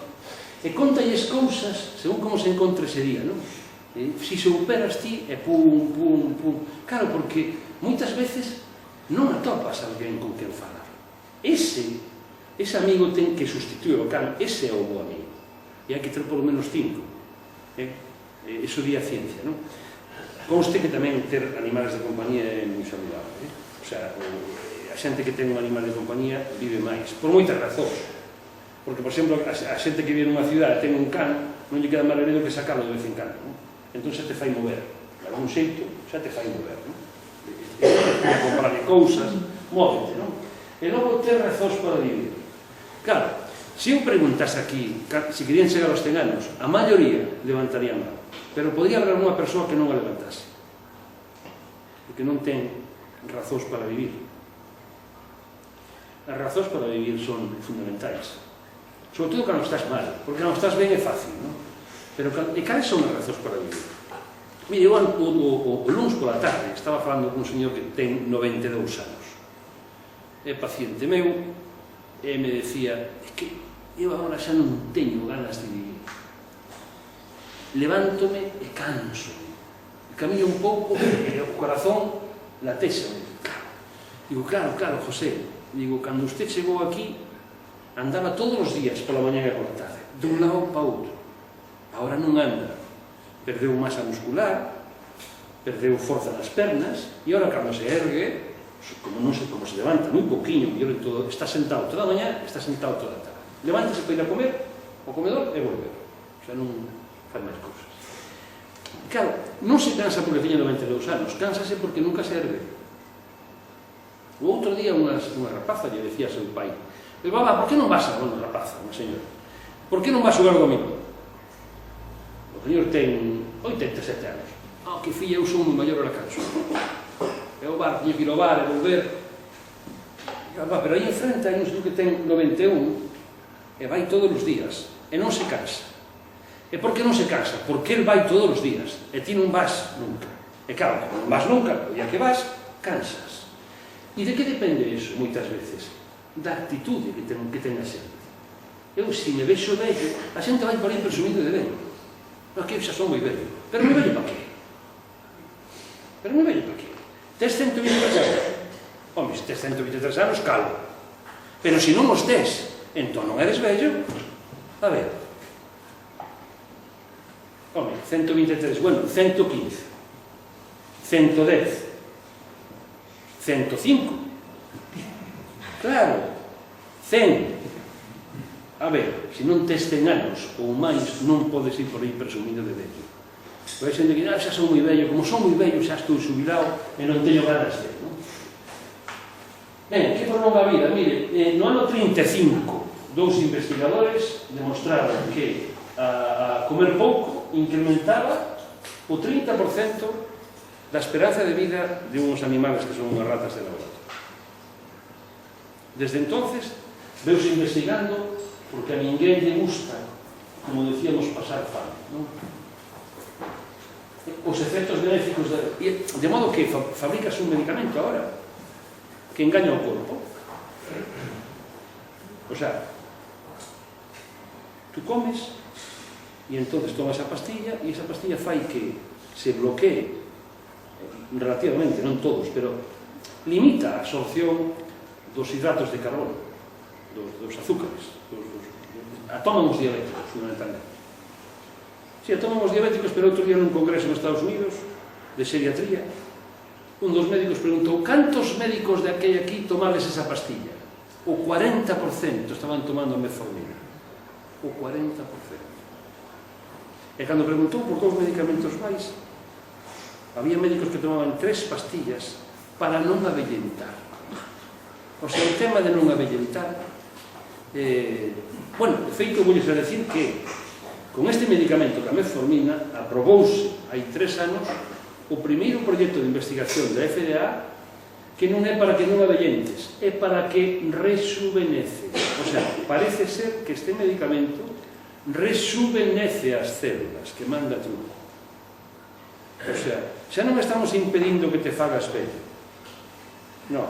e contalles cousas según como se encontre ese día, non? Si superas ti e pum. Claro, porque moitas veces non atopas alguén con quen falar. Ese amigo ten que sustituir o can, ese é o bo amigo. E hai que ter polo menos 5. Eso di a ciencia, non? Conste que tamén ter animales de compañía é moi saludable. O sea, a xente que ten un animal de compañía vive máis, por moitas razóns. Porque, por exemplo, a xente que vive nunha cidade ten un can, non lle queda máis remedio que sacalo de vez en cando, non? Entón xa te fai mover. De algún xeito, xa te fai mover, non? A comprarle cousas, móvete, non? E logo ter razóns para vivir. Claro, se eu preguntase aquí se querían chegar aos 100 anos, a maioría levantaría a mão, pero podría haber unha persoa que non a levantase, porque non ten razóns para vivir. As razóns para vivir son fundamentais, sobre todo cando estás mal, porque cando estás ben é fácil, non? Pero cales son as razóns para vivir? Mire, eu o luns pola tarde estaba falando con un señor que ten 92 anos, é paciente meu, e me decía, é que eu agora xa non teño ganas de vivir, levántome e canso, camiño un pouco e o corazón latexa. Digo, claro, José, digo, cando usted chegou aquí andaba todos os días pola mañá e pola tarde, dun lado para outro, agora non anda, perdeu masa muscular, perdeu forza nas pernas, e agora cando se ergue, como non sei como se levanta, moi poquinho, está sentado toda a mañá, está sentado toda a tarde. Levántase para ir a comer, ao comedor e volver. O sea, non fai máis cousas. Claro, non se cansa porque teña 92 anos, cánsase porque nunca se ergue. O outro día unha rapaza lle decía a seu pai, "Baba, por que non vas a unha rapaza, unha señora?" Por que non va xogar o domingo? O señor ten 87 anos. Que filla, eu son moi maior, era canso. É o bar, teño que ir ao bar e volver. Pero aí enfrente hai un señor que ten 91 e vai todos os días e non se cansa. E por que non se cansa? Porque el vai todos os días e ti non vas nunca. E claro, non vas nunca, o día que vas, cansas. E de que depende iso, moitas veces? Da actitude que ten a xente. Eu, se me vexo vello, a xente vai por aí presumindo de vello. Non, que xa son moi vello. Pero moi vello pa qué? Pero moi vello pa qué? Tes 123 anos? Home, se tes 123 anos, calo. Pero se non os tes, entón non eres vello. A ver. Home, 123, bueno, 115. 110, 105, claro, 100. A ver, se non tes 100 anos ou máis, non podes ir por aí presumindo de vello. Vai xente que xa son moi vello, como son moi vello, xa estou xubilado e non teño ganas de, non? Ben, que prolonga a vida? Mire, no ano 35, dous investigadores demostraron que a comer pouco incrementaba o 30% da esperanza de vida de uns animales que son unhas ratas de laboratorio. Desde entonces, veuse investigando porque a ninguén lle gusta, como decíamos, pasar fame, non? Os efectos benéficos de modo que fabricas un medicamento agora que engaña o corpo. O sea, tú comes e entonces tomas a pastilla e esa pastilla fai que se bloquee relativamente, non todos, pero limita a absorción dos hidratos de carbono, dos azúcares, atómamos diabéticos, fundamentalmente. Si, atómamos diabéticos, pero outro día nun congreso nos Estados Unidos, de xeriatría, un dos médicos preguntou: cantos médicos de aquí tomades esa pastilla? O 40% estaban tomando metformina. O 40%. E cando preguntou por que os medicamentos máis, había médicos que tomaban 3 pastillas para non avellentar. O sea, o tema de non avellentar, bueno, de feito, vou a decir que con este medicamento, que a metformina, aprobouse hai 3 anos o primeiro proxecto de investigación da FDA que non é para que non avellentes, é para que rejuvenece. O sea, parece ser que este medicamento rejuvenece as células, que manda truco. O sea, xa non estamos impedindo que te fagas vello. Non,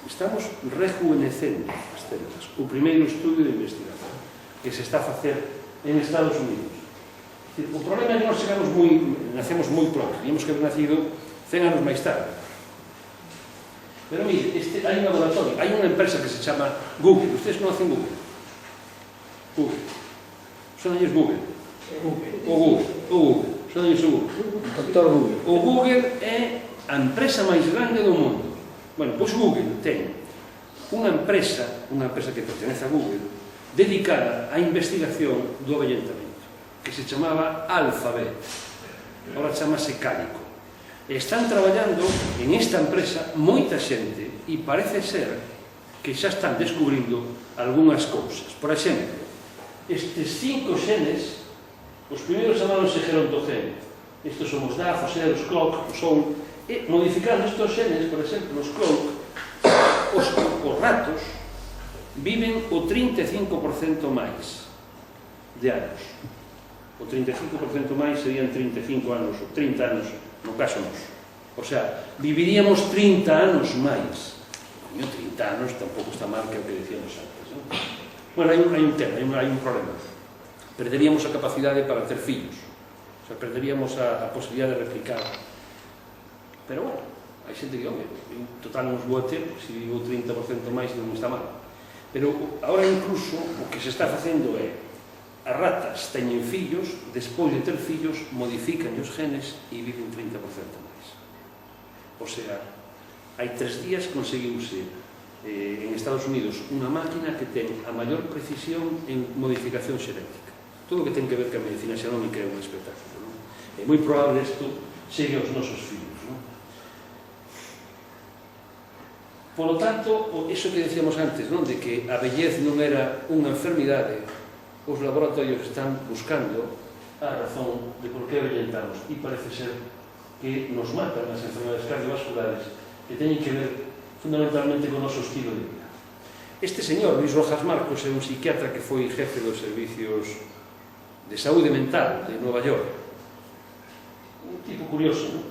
estamos rejuvenecendo as células. O primeiro estudio de investigación que se está a facer en Estados Unidos. O problema é que nós nacemos moi pronto, teníamos que haber nacido 100 anos máis tarde. Pero mire, hai un laboratorio, hai unha empresa que se chama Google. Ustedes conocen Google? Google. Sonalles Google. O Google. Sonalles o Google. Doctor Google. O Google é a empresa máis grande do mundo. Bueno, pois Google ten unha empresa que pertenece a Google, dedicada á investigación do avellentamento, que se chamaba Alphabet. Agora chamase Cálico. Están traballando en esta empresa moita xente e parece ser que xa están descubrindo algunhas cousas. Por exemplo, estes 5 xenes, os primeiros chamáronse gerontogénicos. Estes son os DAF, os ER, os CLOC, os OUL, e modificando estes xenes, por exemplo, os CLOC, os ratos viven o 35% máis de anos. O 35% máis serían 35 anos, ou 30 anos, no caso noso. O sea, viviríamos 30 anos máis. E 30 anos tampouco está mal, que é o que decíamos antes, non? Bueno, hai un tema, hai un problema. Perderíamos a capacidade para ter fillos. O sea, perderíamos a posibilidad de replicar. Pero, bueno, hai xente que, home, total nos vou a ter, se vivo 30% máis non está mal. Pero, agora incluso, o que se está facendo é as ratas teñen fillos, despois de ter fillos, modifican os genes e viven 30% máis. O sea, hai 3 días conseguiuse en Estados Unidos unha máquina que ten a maior precisión en modificación xenética. Todo o que ten que ver con a medicina xenómica é un espectáculo, non? É moi probable isto chegue aos nosos fillos, non? Por lo tanto, iso que decíamos antes, non? De que a vellez non era unha enfermidade, os laboratorios están buscando a razón de por que avellentamos e parece ser que nos matan as enfermedades cardiovasculares que teñen que ver fundamentalmente con o noso estilo de vida. Este señor, Luis Rojas Marcos, é un psiquiatra que foi jefe dos servicios de saúde mental de Nova York. Un tipo curioso, non?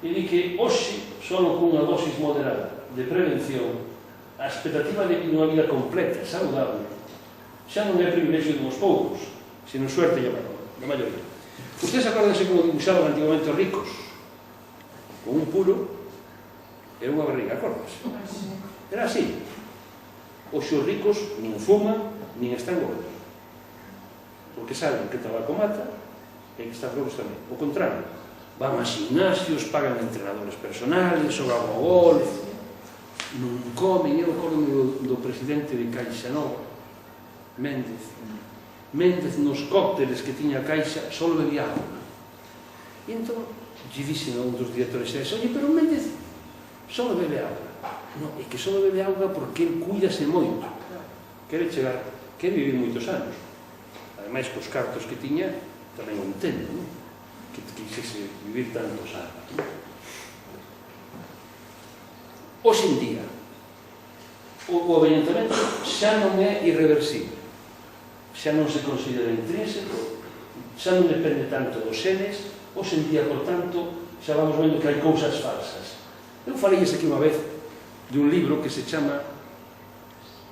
E di que hoxe, solo cunha dosis moderada de prevención, a expectativa de unha vida completa, saudable, xa non é privilexio de uns poucos, sino suerte da maioría. Ustedes acordanse como dibuixaban antigamente os ricos? Con un puro e unha barriga, acordanse? Era así. Hoxe os ricos nin fuman, nin están gordos. Porque saben que o tabaco mata e que están gordos tamén. O contrario, van a gimnasios, pagan entrenadores personales, xogan ao golf, non comen. Eu acordo do presidente de Caixa Nova, Méndez. Méndez nos cócteles que tiña a Caixa só bebía agua. E entón, lle dixen a un dos directores xerais: oye, pero Méndez só bebe agua. Non, é que só bebe agua porque ele cuídase moito. Quere chegar, quere vivir moitos anos. Ademais, cos cartos que tiña, tamén o entendo, non? Que quixese vivir tantos anos. Hoxe en día, o avellentamento xa non é irreversible. Xa non se considera intrínseco, xa non depende tanto dos genes. Hoxe en día, por tanto, xa vamos vendo que hai cousas falsas. Eu falei aquí unha vez de un libro que se chama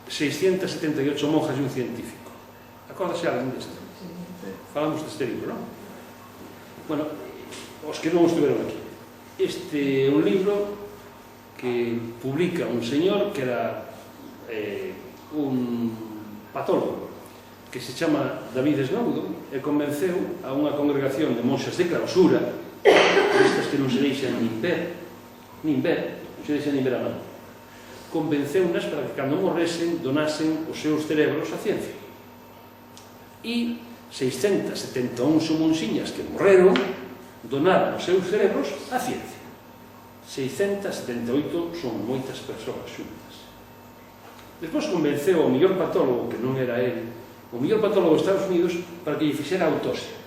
678 monjas e un científico. Acórdase alguén deste? Falamos deste libro, non? Bueno, os que non estiveron aquí. Este é un libro que publica un señor que era un patólogo que se chama David Snowdon e convenceu a unha congregación de monxas de clausura, estas que non se deixan nin ver, non se deixan nin ver a mano. Convenceunas para que cando morresen donasen os seus cerebros á ciencia. E 671 somonsiñas que morreron donaron os seus cerebros á ciencia. 678 son moitas persoas xuntas. Despois convenceu ao mellor patólogo, que non era ele, o mellor patólogo dos Estados Unidos, para que lle fixera autopsia.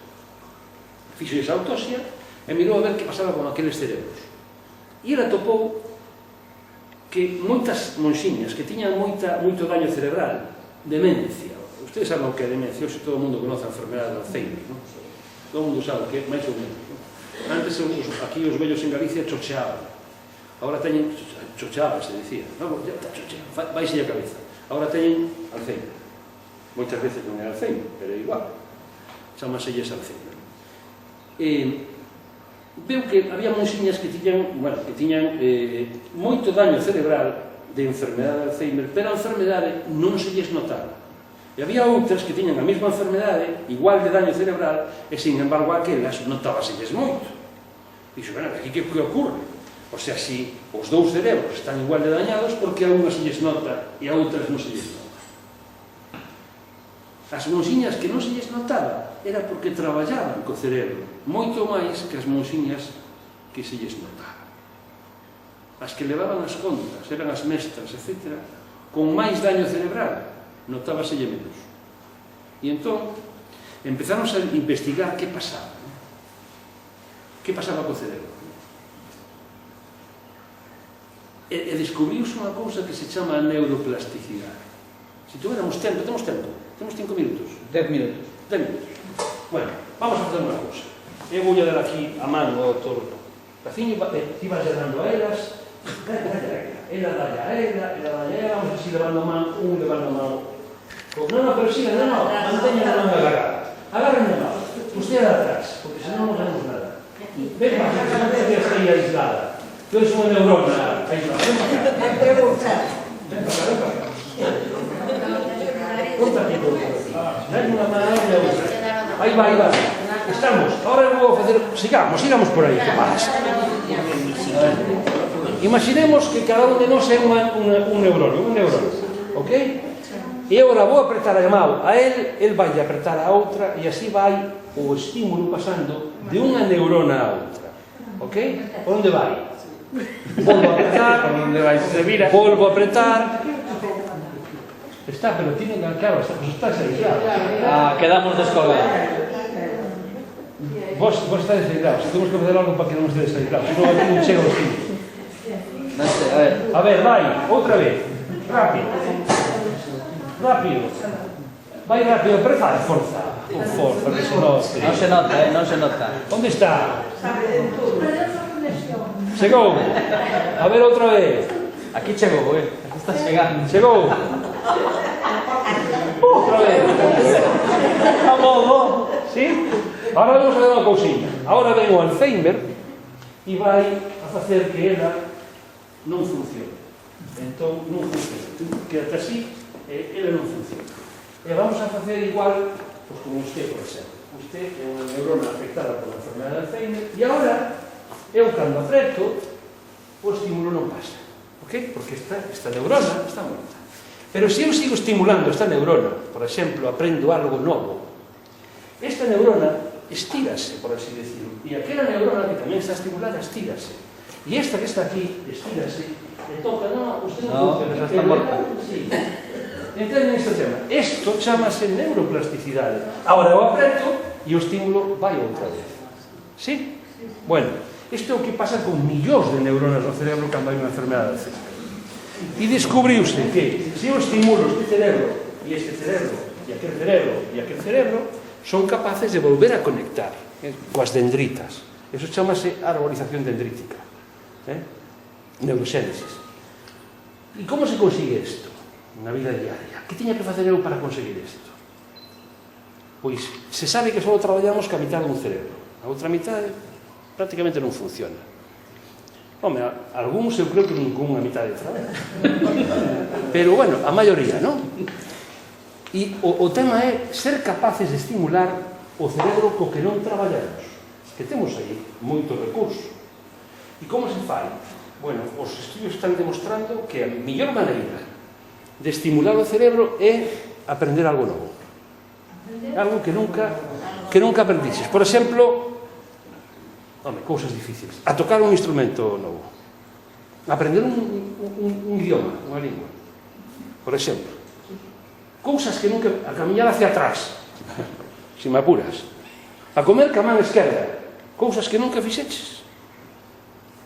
Fixo esa autopsia e mirou a ver que pasaba con aqueles cerebros. E ele atopou que moitas monxiñas que tiñan moito daño cerebral, demencia. Ustedes saben o que é demencia, hoxe todo o mundo conoce a enfermedade de Alzheimer, non? Todo o mundo sabe o que é, máis ou menos. Antes, aquí os vellos en Galicia chocheaban. Agora teñen, chocheaban, se dicía. Non, ya está chocheando, vaise a cabeza. Agora teñen Alzheimer. Moitas veces non é Alzheimer, pero é igual. Chámaselles Alzheimer. Veu que había monxiñas que tiñan moito daño cerebral de enfermedade de Alzheimer, pero a enfermedade non se lles notaba. E había outras que tiñan a mesma enfermedade, igual de daño cerebral, e sin embargo aquelas notábaselles moito. Dixo, bueno, aquí que ocorre? O sea, si os dous cerebros están igual de dañados, porque a unha se lles nota e a outras non se lles nota. As monxiñas que non se lles notaba era porque traballaban co cerebro moito máis que as monxiñas que se lles notaba. As que levaban as contas, eran as mestras, etc., con máis daño cerebral, notábaselle menos. E entón empezamos a investigar que pasaba. Que pasaba co cerebro. E descubriuse unha cousa que se chama neuroplasticidade. Se tuviéramos tempo, temos 5 minutos. 10 minutos. 10 minutos. Bueno, vamos a facer unha cousa. Eu vou dar aquí a mano ao doutor Caciño, ti vas dando a elas, ela dalle a ela, vamos así levando a mano, levando a mano. Non, pero siga, non, manteña a mano agarrada. Agarren a mano, usted atrás, porque senón non sabemos nada. Ven para que non te veas aí aislada. Tu eres unha neurona aislada. Ven para acá. Ven para acá. Conta aquí, dai unha mano e a outra. Aí va. Estamos. Ahora vou facer... Sigamos por aí. Que pasa? Imaginemos que cada un de nós é un neurona. Ok? E agora vou apretar a mão a el vai apretar a outra e así vai o estímulo pasando de unha neurona a outra. Ok? Por onde vai? Volvo a apretar. Volvo a apretar. Está, pero tiene que claro, está aislado. Ah, quedamos descolgados. Vos estáis aislados. Temos que facer algo para que non estedes aislados. Se non, aquí non chega os tiros. Non sei, a ver. A ver, vai, outra vez. Rápido. Rápido. Vai rápido, pero faz forza. Con forza, que se note. Non se nota, non se nota. Onde está? Chegou. A ver outra vez. Aquí chegou, aquí está chegando. Chegou. Outra vez. Vamos, ¿Sí? Ahora vamos a ver unha cousinha. Ahora ven o Alzheimer e vai a facer que ela non funcione. Entón, non funciona. Quédate así, ela non funciona. E vamos a facer igual, pues como usted, por exemplo. Usted é unha neurona afectada por a enfermedade de Alzheimer e agora, eu cando apreto, o estímulo non pasa. Ok? Porque esta neurona está morta. Pero se eu sigo estimulando esta neurona, por exemplo, aprendo algo novo, esta neurona estírase, por así decirlo, e aquela neurona que tamén está estimulada estírase. E esta que está aquí estírase, e toca, non, usted non funciona. Esa está morta. Sí. Entenden este tema? Isto chamase neuroplasticidade. Agora eu apreto e o estímulo vai outra vez. Sí? Bueno, isto é o que pasa con millóns de neuronas no cerebro cando hai unha enfermedade de Alzheimer. E descubriuse que se eu estimulo este cerebro e este cerebro e aquel cerebro e aquel cerebro son capaces de volver a conectar coas dendritas. Eso chamase arborización dendrítica. Neuroxénesis. E como se consigue isto na vida diaria? Que tiña que facer eu para conseguir isto? Pois se sabe que só traballamos ca mitad dun cerebro. A outra mitad prácticamente non funciona. Home, algúns eu creo que ningún a mitad de traballo. Pero, bueno, a maioría, non? E o tema é ser capaces de estimular o cerebro co que non traballamos, que temos aí moito recurso. E como se fai? Bueno, os estudios están demostrando que a mellor maneira de estimular o cerebro é aprender algo novo. Algo que nunca aprendices. Por exemplo, cousas difíciles. A tocar un instrumento novo. Aprender un idioma, unha lingua. Por exemplo. Cousas que nunca... A camiñar hacia atrás, se me apuras. A comer ca man esquerda. Cousas que nunca fixeches.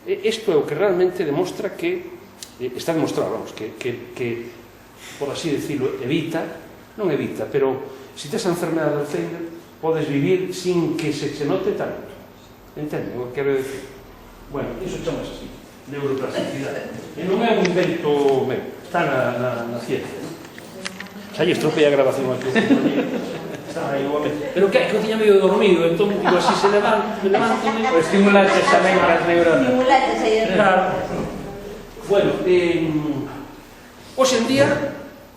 Isto é o que realmente demostra que... Está demostrado, vamos, que por así decirlo, non evita, pero se tes a enfermedade de Alzheimer, podes vivir sin que se note tanto. Entende o que quero decir? Bueno, iso chamase así, neuroplasticidade. E non é un invento meu, está na ciencia. Xa lle estropei a grabación aquí. Está aí novamente. Pero que eu tiña medio dormido, entón, digo, así se levanto, O estimulaches tamén as neuronas. Estimulaches aí. claro. Bueno, hoxe en día,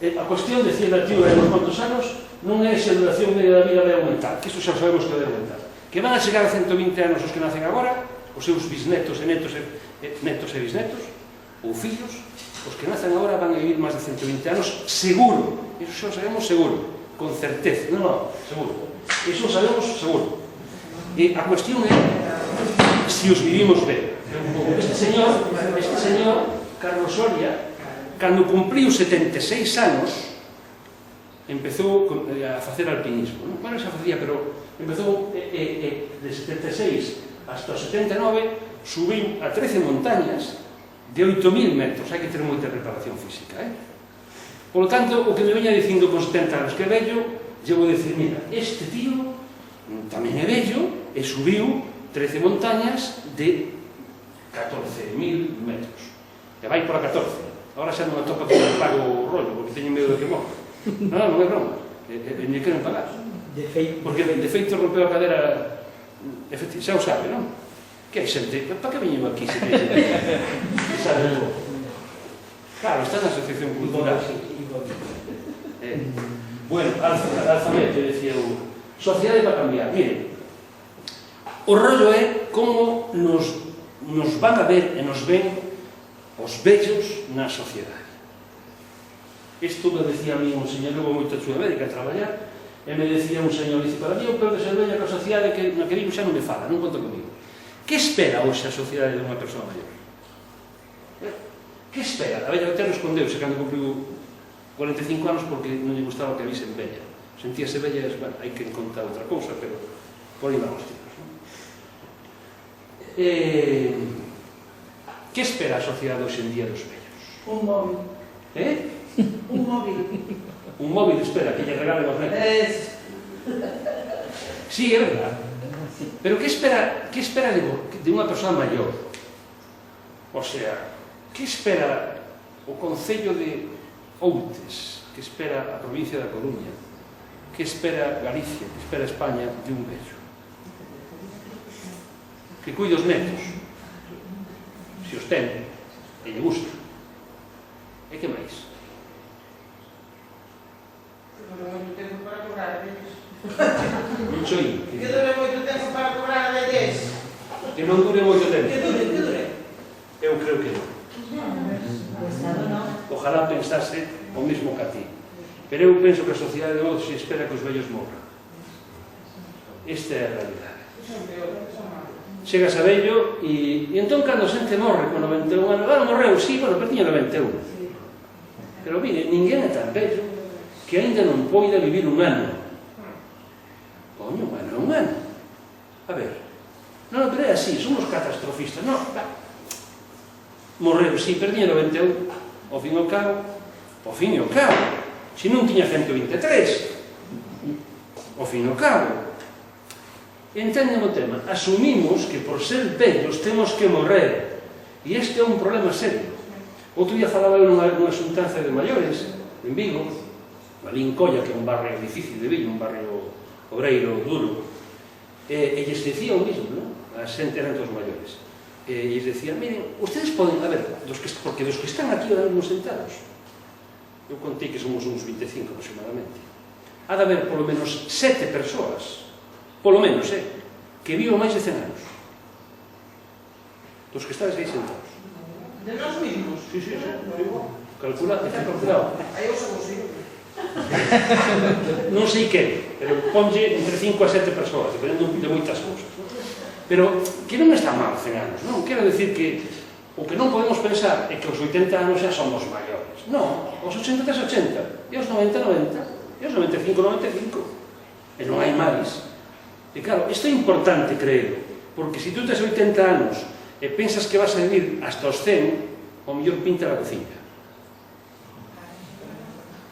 a cuestión, decía el artigo de uns cuantos anos, non é se a duración media da vida vai aumentar, que isto xa sabemos que vai aumentar. Que van a chegar a 120 anos os que nacen agora, os seus bisnetos e netos e bisnetos, ou fillos, os que nacen agora van a vivir máis de 120 anos, seguro. Iso xa o sabemos seguro, con certeza. Non, seguro. Iso o sabemos seguro. E a cuestión é se os vivimos ben. Este señor, Carlos Soria, cando cumpriu 76 anos, empezou a facer alpinismo. Bueno, xa facía, pero empezou de 76 hasta 79, subiu a 13 montañas de 8.000 metros. Hai que ter moita preparación física, Por lo tanto, o que me veña dicindo con 70 anos que é vello, lle vou dicir, mira, este tío tamén é vello e subiu 13 montañas de 14.000 metros. E vai por a 14. Agora xa non atopa que non pago o rollo, porque teño medo de que morra. Non é broma. E me queren pagar. Porque de feito rompeu a cadera, xa o sabe, non? Que hai xente, para que veño aquí se te sabe? Claro, está na Asociación Cultural. Bueno, alfabeto, decía eu. Sociedade para cambiar. Miren, o rollo é como nos van a ver e nos ven os vellos na sociedade. Isto me decía a mí un señor, levo moito a súa médica a traballar, e me decía un señor, dice, para mí o peor de ser velha que a sociedade na que vivo xa non me fala, non conta comigo. Que espera hoxe a sociedade dunha persoa maior? Que espera? A vella Terra escondeuse cando cumpriu 45 anos porque non lle gustaba que a visen bella. Sentíase bella, bueno, hai que encontrar outra cousa, pero por aí vamos tiros, non? Que espera a sociedade hoxe en día dos vellos? Un móvil. Un móvil. Un móvil espera que lle regalen os netos. Sí, é verdad. Pero que espera de unha persoa maior? O sea, que espera o Concello de Outes? Que espera a provincia da Coruña? Que espera Galicia? Que espera España de un vello? Que cuide os netos, se os ten, e lle gusta. E que máis? Que dure moito tempo para cobrar a vellos. Non soy. Que dure moito tempo para cobrar a vellos. Que non dure moito tempo. Que dure. Eu creo que non. O Estado non. Ojalá pensase o mesmo que a ti. Pero eu penso que a sociedade de hoxe espera que os vellos morran. Esta é a realidade. Chegas a vello e entón cando a xente morre con 91 anos, morreu, sí, bueno, pero tiña 91. Pero mire, ninguén é tan vello que aínda non poida vivir un ano. Coño, un ano. A ver, non, pero é así, somos catastrofistas. Non, morreu, sí, pero tiña 91. Ao fin e ao cabo, se non tiña 123, ao fin e ao cabo. Entenden o tema? Asumimos que por ser vellos temos que morrer. E este é un problema serio. Outro día falaba eu nunha xuntanza de maiores, en Vigo, ali en Colla, que é un barrio difícil de Vigo, un barrio obreiro duro, e lles decía o mismo, non? A xente eran todos maiores. E lles decía, miren, ustedes poden, a ver, porque dos que están aquí ahora mesmo sentados, eu contei que somos uns 25 aproximadamente, ha de haber polo menos 7 persoas, polo menos, que vivan máis de 100 anos. Dos que estades aí sentados. De nós mismos? Sí. Calculado, está calculado. Aí eu sou posible. Non sei que, pero ponlle entre 5 a 7 persoas, dependendo de moitas cousas. Pero que non está mal 100 anos, non? Quero decir que o que non podemos pensar é que os 80 anos xa somos maiores. Non, os 80 tes 80, e os 90, 90, e os 95, 95. E non hai máis. E claro, isto é importante, creo, porque se tú tes 80 anos e pensas que vas a vivir hasta os 100, o mellor pinta a cociña.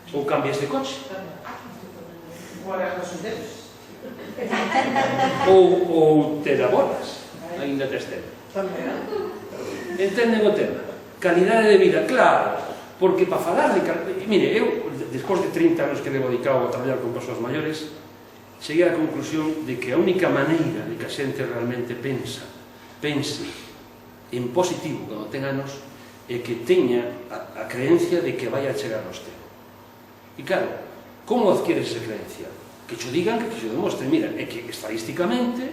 Ou cambias de coche. Moras nos dedos. Ou te laboras, ainda tes tempo. Entenden o tema? Calidade de vida, claro, porque para falar de... Mire, eu, despois de 30 anos que levo dedicado a traballar con persoas maiores, cheguei á conclusión de que a única maneira de que a xente realmente pense en positivo cando ten anos é que teña a creencia de que vai a chegar aos 100. E claro, como adquires esa creencia? Que xo digan, que xo demostren. Mira, é que estadísticamente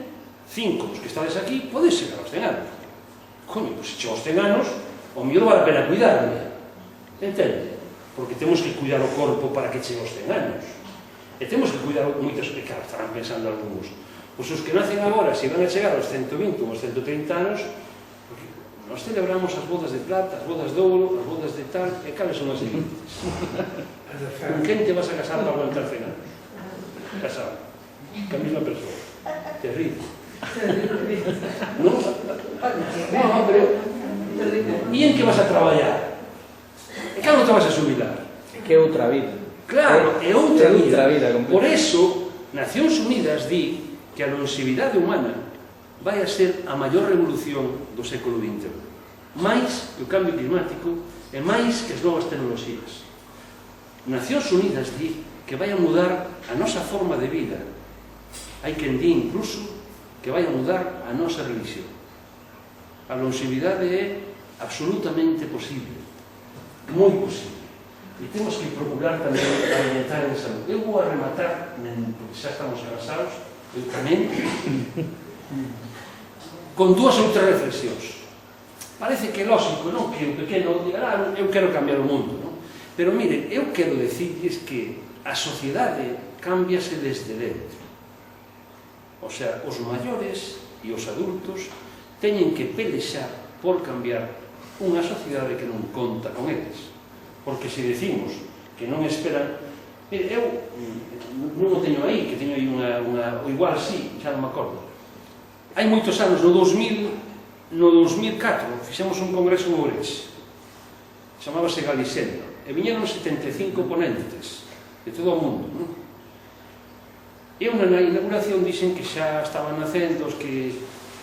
5 dos que estades aquí podes chegar aos 100 anos. Coño, pois se chego aos 100 anos, o mellor vale a pena cuidarme. Entende? Porque temos que cuidar o corpo para que chegue aos 100 anos. E temos que cuidar moitas, e claro, estarán pensando algúns, pois os que nacen agora, se van a chegar aos 120 ou aos 130 anos, porque nós celebramos as bodas de plata, as bodas de ouro, as bodas de tal, e cales son as límites? Con quen te vas a casar para aguantar 100 anos? Casado, que a mesma persoa. Terrible. Non, pero... E en que vas a traballar? E cando te vas a jubilar? Que outra vida. Claro, é outra vida. Completa. Por eso, Nacións Unidas di que a longevidade humana vai a ser a maior revolución do século XXI. Mais que o cambio climático e máis que as novas tecnoloxías. Nacións Unidas di que vai a mudar a nosa forma de vida. Hai quen di incluso que vai a mudar a nosa religión. A longevidade é absolutamente posible, moi posible. E temos que procurar tamén alimentar en salud. Eu vou a rematar, porque xa estamos cansados, eu tamén, con dúas outras reflexións. Parece que é lógico, non? Que o pequeno diga, eu quero cambiar o mundo, non? Pero mire, eu quero decirles que a sociedade cámbiase desde dentro. O sea, os maiores e os adultos teñen que pelexar por cambiar unha sociedade que non conta con eles. Porque se decimos que non esperan. Mire, eu non o teño aí, que teño aí unha ou igual sí, xa non me acordo. Hai moitos anos, no 2004, fixemos un congreso en Ourense, chamábase Galisenda, e viñeron 75 ponentes de todo o mundo, non? E na inauguración dixen que xa estaban nacendo os que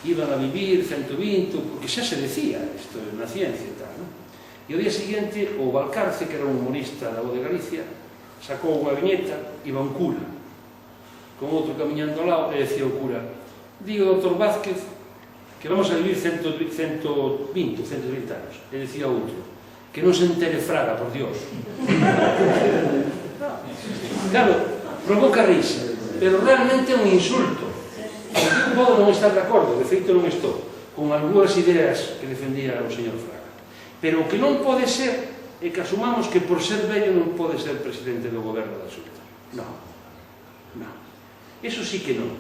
iban a vivir 120, porque xa se decía isto na ciencia e tal, non? E ao día seguinte, o Valcarce, que era un humorista da Voz de Galicia, sacou unha viñeta, iba un cura con outro camiñando ao lado, e decía o cura: digo, doutor Vázquez, que vamos a vivir 120, 130 anos. E decía outro: que non se entere Fraga, por Dios. Claro, provoca risa, pero realmente é un insulto. Eu podo non estar de acordo, de feito non estou, con algunhas ideas que defendía o señor Fraga. Pero o que non pode ser é que asumamos que por ser vello non pode ser presidente do goberno da Xunta. Non. Eso sí que non.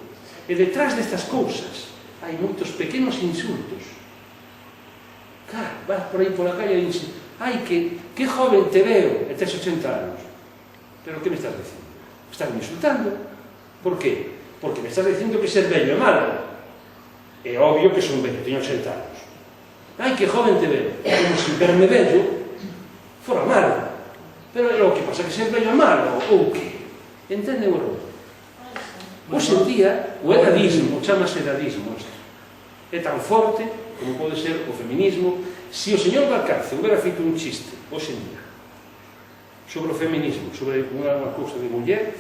E detrás destas cousas hai moitos pequenos insultos. Claro, vas por aí pola calle e dices: ai, que joven te veo, e tes 80 anos. Pero que me estás dicindo? Estás me insultando. Por qué? Porque me estás dicindo que ser vello é malo. É obvio que son vello, teño 80 anos. Ai, que joven te veo. Como se verme vello fora malo. Pero o que pasa que ser vello é malo, ou que? Entenden o rol? Hoxe en día, o edadismo, chamase edadismo, é tan forte como pode ser o feminismo. Se o señor Valcarce hubiera feito un chiste hoxe en día sobre o feminismo, sobre unha cousa de muller,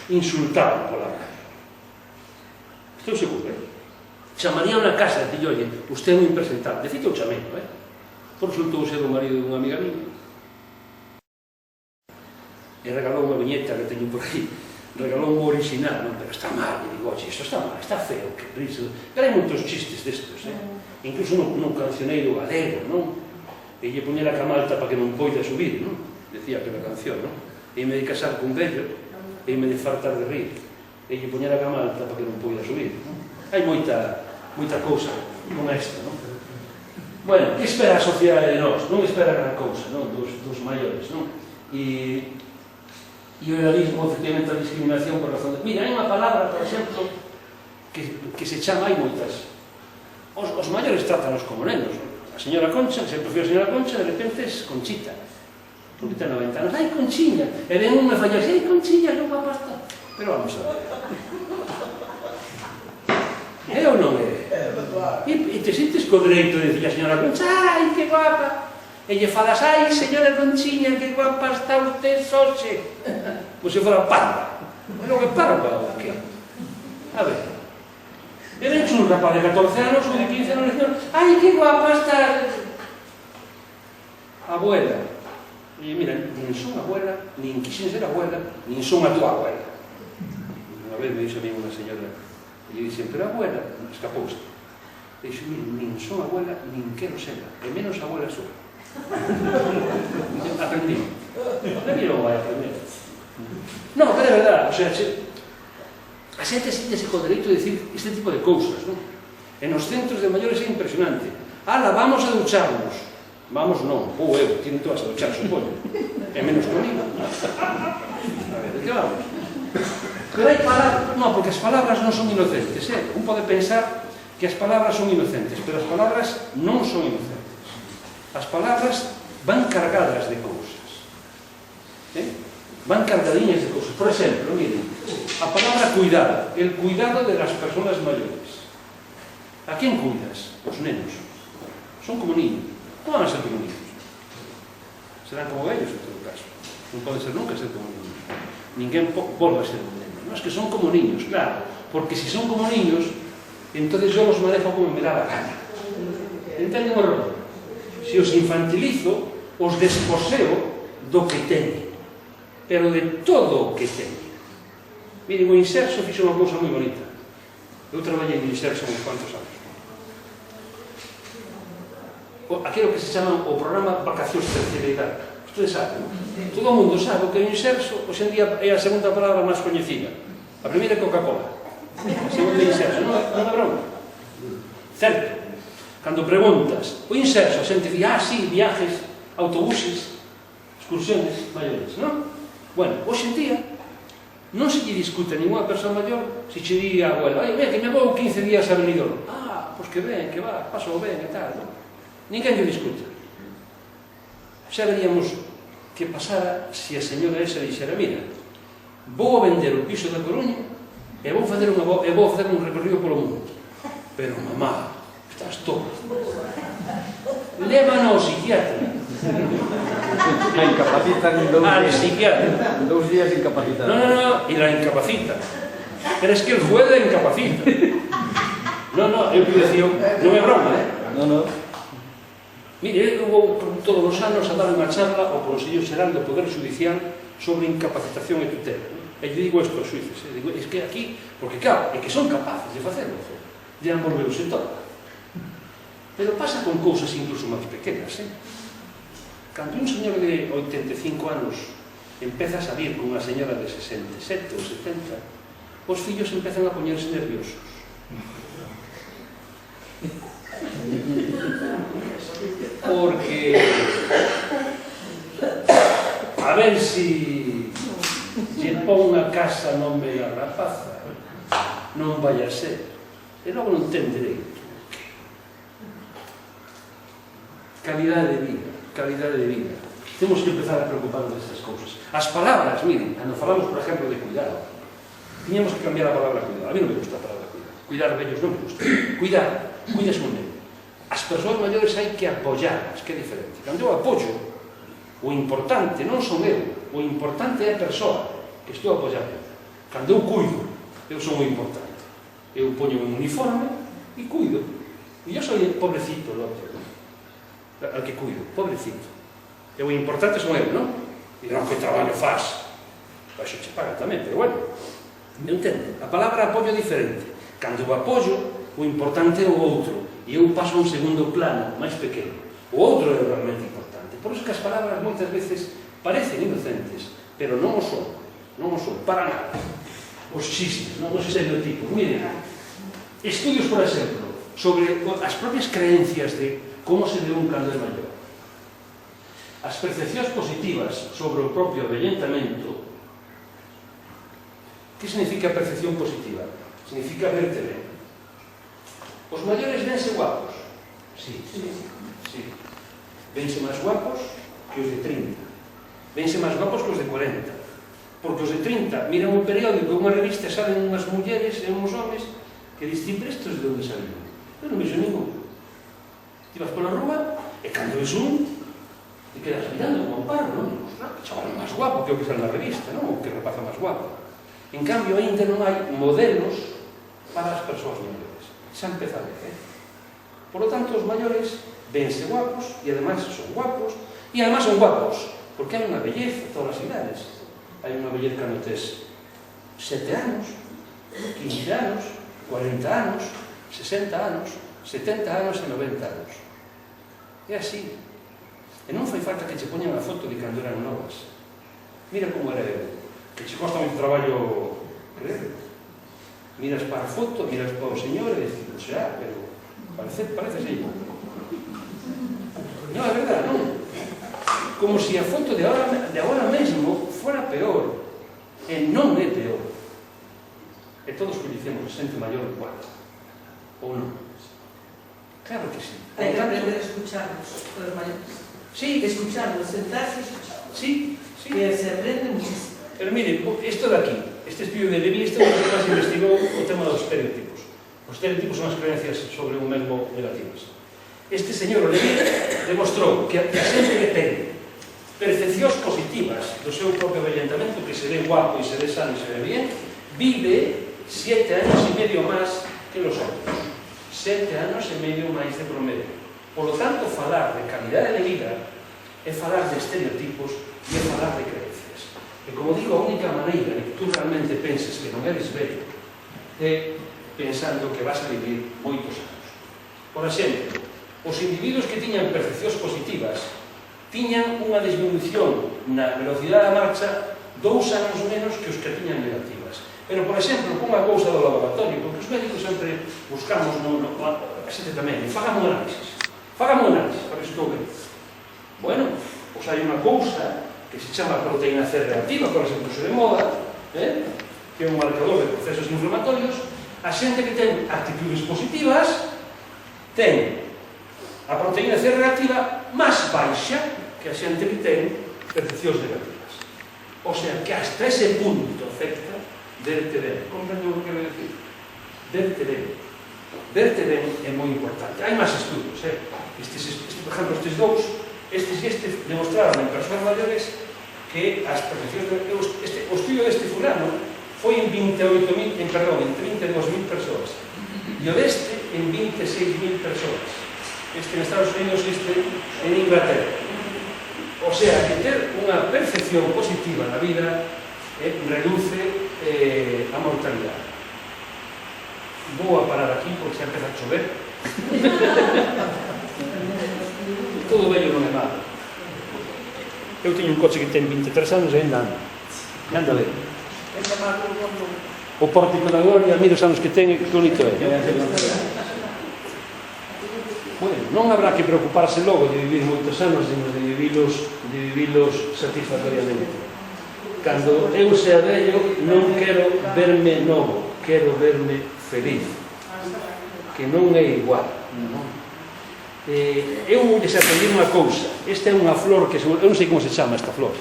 insultado pola cara. Estou seguro, chamaría unha casa e dille: oye, usted é un impresentable. De feito, o chamei, por resultou ser o marido dunha amiga mía, e regalou unha viñeta que teño por aí, regalou un original, non? Pero está mal, e digo: oye, isto está mal, está feo, que riso. Pero hai moitos chistes destos, incluso nun cancioneiro galego, non? E lle poñera a camalta para que non poida subir, non? Decía que era canción, non? E me de casar cun vello, e me de fartar de rir, e lle poñera a camalta para que non poida subir, non? Hai moita cousa con esta, non? Bueno, que espera a sociedade de nós? Non espera gran cousa, non? Dos maiores, non? E o edadismo, efectivamente, a discriminación por razón de... Mira, hai unha palabra, por exemplo, que se chama, hai moitas. Os maiores trátanos como nenos. A señora Concha, que sempre foi a señora Concha, de repente é Conchita, porque ten 90 anos. Ai, Conchiña! E ven un me falla así: ai, Conchiña, que guapa está. Pero vamos a ver. É ou non é? E te sientes co dereito de dicir a señora Concha: ai, que guapa! E lle falas: ai, señora Conchiña, que guapa está usted hoxe. Pois se fora parva. Pero que parva, o que? A ver. E venche un rapaz de 14 anos ou de 15 anos e dicen: ai, que guapa está abuela. E mira, nin son abuela, nin quixen ser abuela, nin son a tua abuela. Unha vez me dixo a mí unha señora, e lle dixen: pero abuela, escapouse. E dixo: nin son abuela, nin quero ser, e menos abuela súa. Aprendí. Aprendí non vai aprender. Non, pero é verdade, o sea, a xente siente co dereito de dicir este tipo de cousas, non? E nos centros de maiores é impresionante. Ala, vamos a ducharnos. Vamos non, ou eu, tienen todas a duchar, supoño. E menos comigo. A ver, de que vamos? Pero hai palabras, non, porque as palabras non son inocentes, Un pode pensar que as palabras son inocentes, pero as palabras non son inocentes. As palabras van cargadas de cousas. Van cargadiñas de cousas. Por exemplo, miren, a palabra cuidado, el cuidado de las personas mayores. A quen cuidas? Os nenos. Son como niños. Non van a ser como niños. Serán como vellos, en todo caso. Non pode ser nunca ser como niños. Ninguén volva a ser como niños. Non, es que son como niños, claro. Porque se son como niños, entonces yo los manejo como me da la gana. Entenden o rol? Se os infantilizo, os desposeo do que teñen. Pero de todo o que teñen. Miren, o Inserso fixo unha cousa moi bonita. Eu traballei no Inserso uns cuantos anos. Aquilo que se chama o programa Vacacións Terceira Idade. Ustedes saben, non? Todo o mundo sabe o que é o Inserso, hoxe en día é a segunda palabra máis coñecida. A primeira é Coca-Cola. A segunda é Inserso, non é broma. Certo. Cando preguntas o Inserso, a xente di: sí, viajes, autobuses. excursiones maiores, non? Bueno, hoxe en día non se lle discute a ninguna persoa maior se che di a abuela, ai, que me vou 15 días a Benidorm. Ah, pois que ben, que va, paso ben e tal, non? Ninguén lle discute. Xa veríamos que pasara se a señora esa dixera, mira, vou a vender o piso da Coruña e vou facer un recorrido polo mundo. Pero, mamá, estás todo. Lévanos ao psiquiatra. La incapacitan en 2 Al días. psiquiatra. En 2 días incapacitan. No, y la incapacita. Pero es que el juez la incapacita. No, eu dicía, non é broma, No. Mire, hubo todos os anos a dar unha charla ao Consello Xeral do Poder Judicial sobre incapacitación e tutela. E lle digo isto aos xuíces, digo, es que aquí, porque claro, é que son capaces de facerlo, de envolverse todo. Pero pasa con cousas incluso máis pequenas, Cando un señor de 85 anos empeza a salir con unha señora de 67 ou 70, os fillos empezan a poñerse nerviosos. Porque a ver si lle pon a casa non ve a rapaza, non vai a ser, e logo non ten dereito. Calidade de vida. Temos que empezar a preocuparnos destas cousas. As palabras, miren, cando falamos, por exemplo, de cuidado, tiñamos que cambiar a palabra cuidado. A mí non me gusta a palabra cuidado. Cuidar vellos non me gusta. Cuidas un neno. As persoas maiores hai que apoyarlas, que é diferente. Cando eu apoyo, o importante non son eu, o importante é a persoa que estou apoyando. Cando eu cuido, eu son o importante. Eu poño un uniforme e cuido. E eu soy el pobrecito, o outro, al que cuido, pobrecito. E o importante son eu, non? E non que traballo faz. Paixo che paga tamén, pero bueno. Entende? A palabra apoio é diferente. Cando eu apoio, o importante é o outro. E eu paso a un segundo plano, máis pequeno. O outro é realmente importante. Por iso que as palabras moitas veces parecen inocentes, pero non o son. Non o son, para nada. Os chistes, non os estereotipos. Miren, estudios, por exemplo, sobre as propias creencias de como se ve un cando é maior. As percepcións positivas sobre o propio avellentamento. Que significa percepción positiva? Significa verte ben. Os maiores vense guapos? Sí. Vense máis guapos que os de 30. Vense máis guapos que os de 40. Porque os de 30 miran un periódico, unha revista, salen unhas mulleres e uns homes que dicen, pero estos de onde salen? Eu non vexo ningún. Ti vas pola rúa e cando ves un te quedas mirando como un parro, non? Que chaval máis guapo que o que sale na revista, non? O que rapaza máis guapo. En cambio, ainda non hai modelos para as persoas maiores. Xa empeza a ver, Por lo tanto, os maiores vense guapos e ademais son guapos e ademais son guapos porque hai unha belleza en todas as idades. Hai unha belleza cando tes 7 anos, 15 anos, 40 anos, 60 anos, 70 anos e 90 anos. É así. E non fai falta que che poñan a foto de cando eran novas. Mira como era eu, que che costa moito traballo creer. Miras para a foto, miras para o señor e dices, xa, pero parece así. Non, é verdade, non? Como se a foto de agora mesmo fora peor. E non é peor. E todos coñecemos a xente maior igual. Ou non? Claro que sí. Hay que aprender a escucharlos, los mayores. Sí. Escucharlos, sentarse y escucharlos. Sí. Que se aprende muchísimo. Pero mire, isto de aquí, este estudio de Levi, isto é o que máis investigou o tema dos estereotipos. Os estereotipos son as creencias sobre un mesmo negativas. Este señor Levi demostrou que a xente que ten percepcións positivas do seu propio avellentamento, que se ve guapo e se ve sano e se ve bien, vive 7 anos e medio máis que los outros. 7 anos e medio máis de promedio. Por lo tanto, falar de calidade de vida é falar de estereotipos e é falar de creencias. E como digo, a única maneira de que tú realmente penses que non eres bello é pensando que vas a vivir moitos anos. Por exemplo, os individuos que tiñan percepcións positivas tiñan unha disminución na velocidade da marcha 2 anos menos que os que tiñan negativas. Pero, por exemplo, unha cousa do laboratorio, porque os médicos sempre buscamos a xente tamén, fagamos un análisis, para que estou ben. Bueno, pois hai unha cousa que se chama proteína C reactiva, que se puso de moda, que é un marcador de procesos inflamatorios, a xente que ten actitudes positivas ten a proteína C reactiva máis baixa que a xente que ten percepcións negativas. O sea, que hasta ese punto afecta verte ben. Comprendo o que quero decir? Verte ben. Verte ben é moi importante. Hai máis estudos, por exemplo, estes dous, este demostraron en persoas maiores que as percepcións negativas, o estudio deste fulano foi en 32.000 persoas e o deste en 26.000 persoas, este en Estados Unidos e este en Inglaterra. O sea, que ter unha percepción positiva na vida reduce a mortalidade. Vou a parar aquí porque xa empeza a chover. Todo bello non é malo. Eu teño un coche que ten 23 anos e ainda anda ben. O Pórtico da Gloria, mira os anos que ten, que bonito é. Bueno, non habrá que preocuparse logo de vivir moitos anos, sino de vivilos satisfactoriamente. Cando eu sea vello, non quero verme novo, quero verme feliz, que non é igual. Eu vou desaprender unha cousa. Esta é unha flor que, eu non sei como se chama esta flor.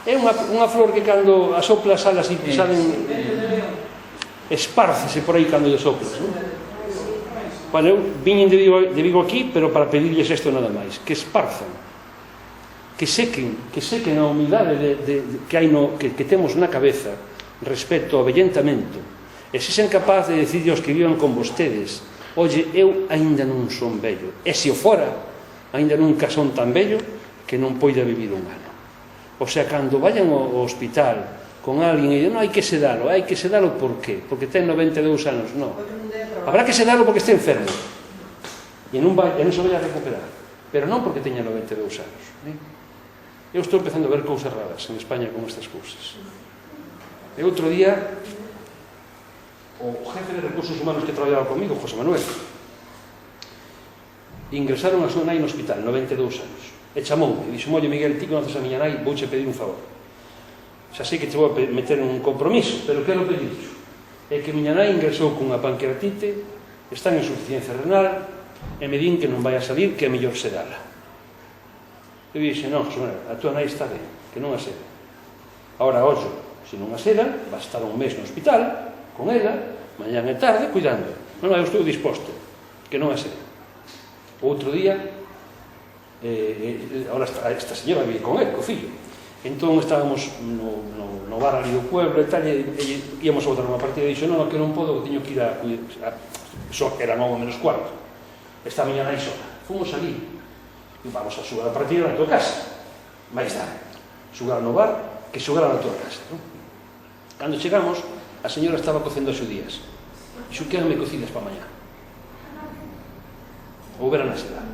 É unha flor que cando a soplas salen, espárcese por aí cando lle soplas, non? Bueno, eu viñen de Vigo aquí, pero para pedirlles isto nada máis, que esparzan, que sequen a humildade que temos na cabeza respecto ao avellentamento, e se sen capaz de decirle aos que vivan con vostedes: oye, eu aínda non son vello, e se o fora, aínda nunca son tan vello que non poida vivir un ano. O sea, cando vayan ao hospital con alguén e non hai que sedalo por qué? Porque ten 92 anos, non. Habrá que sedalo porque este enfermo e non se vai a recuperar, pero non porque teña 92 anos. Eu estou empezando a ver cousas raras en España con estas cousas. E outro día o jefe de recursos humanos que traballaba comigo, José Manuel, ingresaron a súa nai no hospital, 92 anos, e chamoume e dixo: oye, Miguel, ti conoces a miña nai, vouche pedir un favor. Xa sei que te vou a meter un compromiso, pero quero pedircho. É que miña nai ingresou cunha pancreatite, está en insuficiencia renal, e me din que non vai a salir, que é mellor sedala. Eu dixe: non, José Manuel, a tua nai está ben, que non a seda. Ahora, ollo, se non a seda, va a estar un mes no hospital con ela, mañá e tarde, cuidando. Non, eu estou disposto, que non a seda. Outro día, ahora esta señora vive con el, co fillo. Entón estábamos no bar ali do pueblo e tal, e íamos a botar unha partida e dixo: non, que non podo, que teño que ir a era 9 menos cuarto, está a miña nai sola. Fomos ali e vamos a xogar a partida na tua casa, máis tarde xogar no bar que xogar na tua casa, non? Cando chegamos, a señora estaba cocendo as xudías. Dixo: quédame cocidas para mañá, ou verán a seda.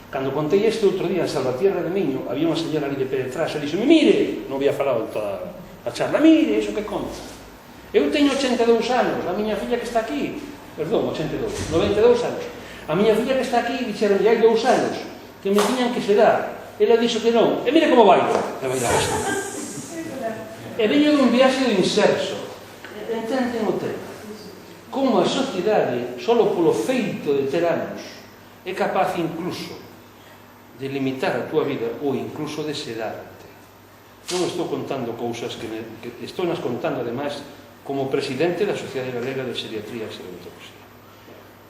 Cando contei este outro día en Salvatierra de Miño, había unha señora ali de pé detrás e dixo: mire, non había falado toda a charla, mire, iso que conta. Eu teño 82 anos, a miña filla que está aquí, perdón, 92 anos, a miña filla que está aquí dixeron hai 2 anos que me tiñan que sedar, ela dixo que non, e mire como bailo, e bailaba isto. E veño dun viaxe do inserso, entenden o tema, como a sociedade, solo polo feito de ter anos, é capaz incluso de limitar a tua vida ou incluso de sedarte. Non estou contando cousas que estou nas contando ademais como presidente da Sociedade Galega de Xeriatría e Gerontoloxía.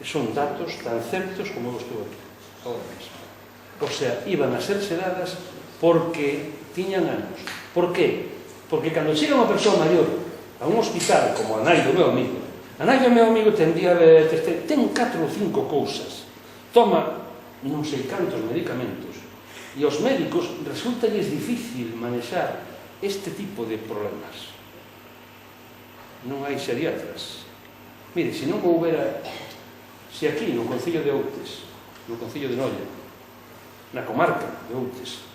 Son datos tan certos como eu estou aquí agora mesmo. O sea, iban a ser sedadas porque tiñan anos. Por qué? Porque cando chega unha persoa maior a un hospital como a nai do meu amigo, a nai do meu amigo ten 4 ou 5 cousas, toma non sei cantos medicamentos, e aos médicos resultalles difícil manexar este tipo de problemas. Non hai xeriatras. Mire, se non houbera, se aquí no Concello de Outes, no Concello de Noia, na comarca de Outes,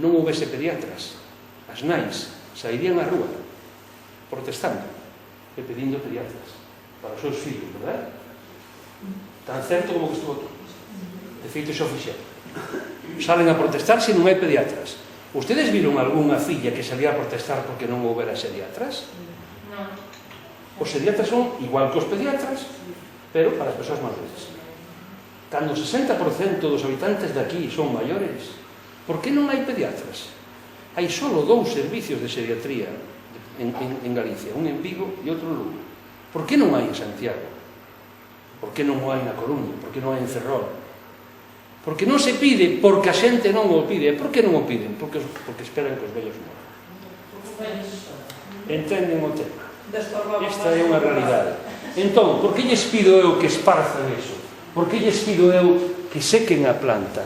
non houbese pediatras, as nais sairían á rúa protestando e pedindo pediatras para os seus fillos, verdad? Tan certo como que estuvo aquí. De feito, xa o fixeron. Salen a protestar se non hai pediatras. Ustedes viron algunha filla que salía a protestar porque non houbera pediatras? Non. Os pediatras son igual que os pediatras, pero para as persoas maiores. Cando o 60% dos habitantes de aquí son maiores, por que non hai pediatras? Hai só 2 servicios de pediatría en Galicia, un en Vigo e outro en Lugo. Por que non hai en Santiago? Por que non o hai na Coruña? Por que non hai en Ferrol? Porque non se pide porque a xente non o pide. Por que non o piden? Porque esperan que os vellos moran. Entenden o tema. Esta é unha realidade. Entón, por que lles pido eu que esparzan eso? Por que lles pido eu que sequen a planta?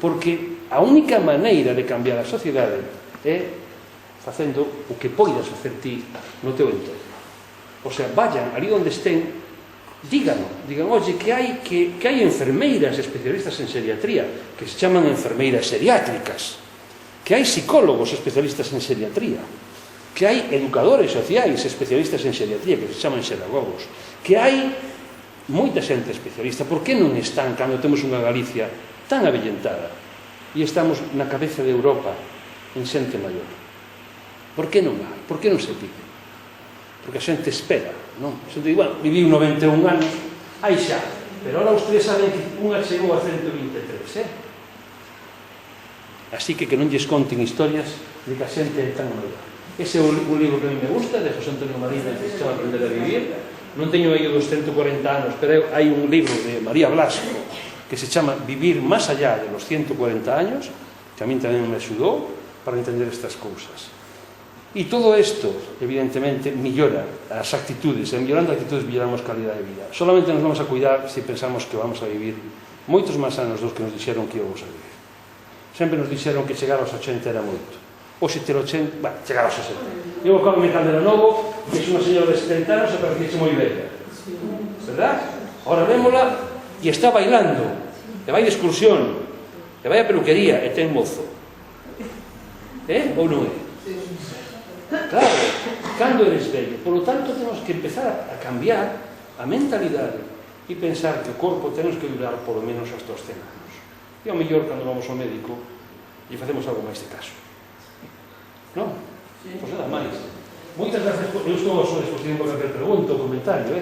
Porque a única maneira de cambiar a sociedade é facendo o que poidas facer ti no teu entorno. O sea, vayan ali onde estén, digan, oye, que hai enfermeiras especialistas en seriatría, que se chaman enfermeiras seriátricas, que hai psicólogos especialistas en seriatría, que hai educadores sociais especialistas en seriatría, que se chaman xeragogos, que hai moita xente especialista. Por que non están cando temos unha Galicia tan avellentada e estamos na cabeza de Europa en xente maior? Por que non hai? Por que non se pide? Porque a xente espera, non? A xente di, bueno, viviu 91 anos, aí xa, pero ahora ustedes saben que unha chegou a 123, Así que non lles conten historias de que a xente é tan maior. Ese é un libro que a mí me gusta, de José Antonio Marina, que se chama Aprender a Vivir. Non teño aí os 140 anos, pero hai un libro de María Blasco que se chama Vivir más allá de los 140 años, que a mí tamén me axudou para entender estas cousas. E todo isto, evidentemente, millora as actitudes, e millorando as actitudes milloramos calidad de vida. Solamente nos vamos a cuidar se pensamos que vamos a vivir moitos máis anos dos que nos dixeron que íbamos a vivir. Sempre nos dixeron que chegar aos 80 era moito. Ou se ter 80, bueno, chegar aos 60. Eu acabo de Caldera Novo, que é unha señora de 70 anos, e parecíase moi bella. Verdad? Ahora vémola e está bailando, e vai de excursión, e vai a peluquería, e ten mozo. Ou non é? Claro, cando eres vello. Por lo tanto, temos que empezar a cambiar a mentalidade e pensar que o corpo temos que durar por lo menos hasta os 100 anos. E ao mellor, cando vamos ao médico, e facemos algo máis de caso. Non? Pois nada máis. Moitas gracias. Eu estou a súa disposición para calquer pregunta ou comentario.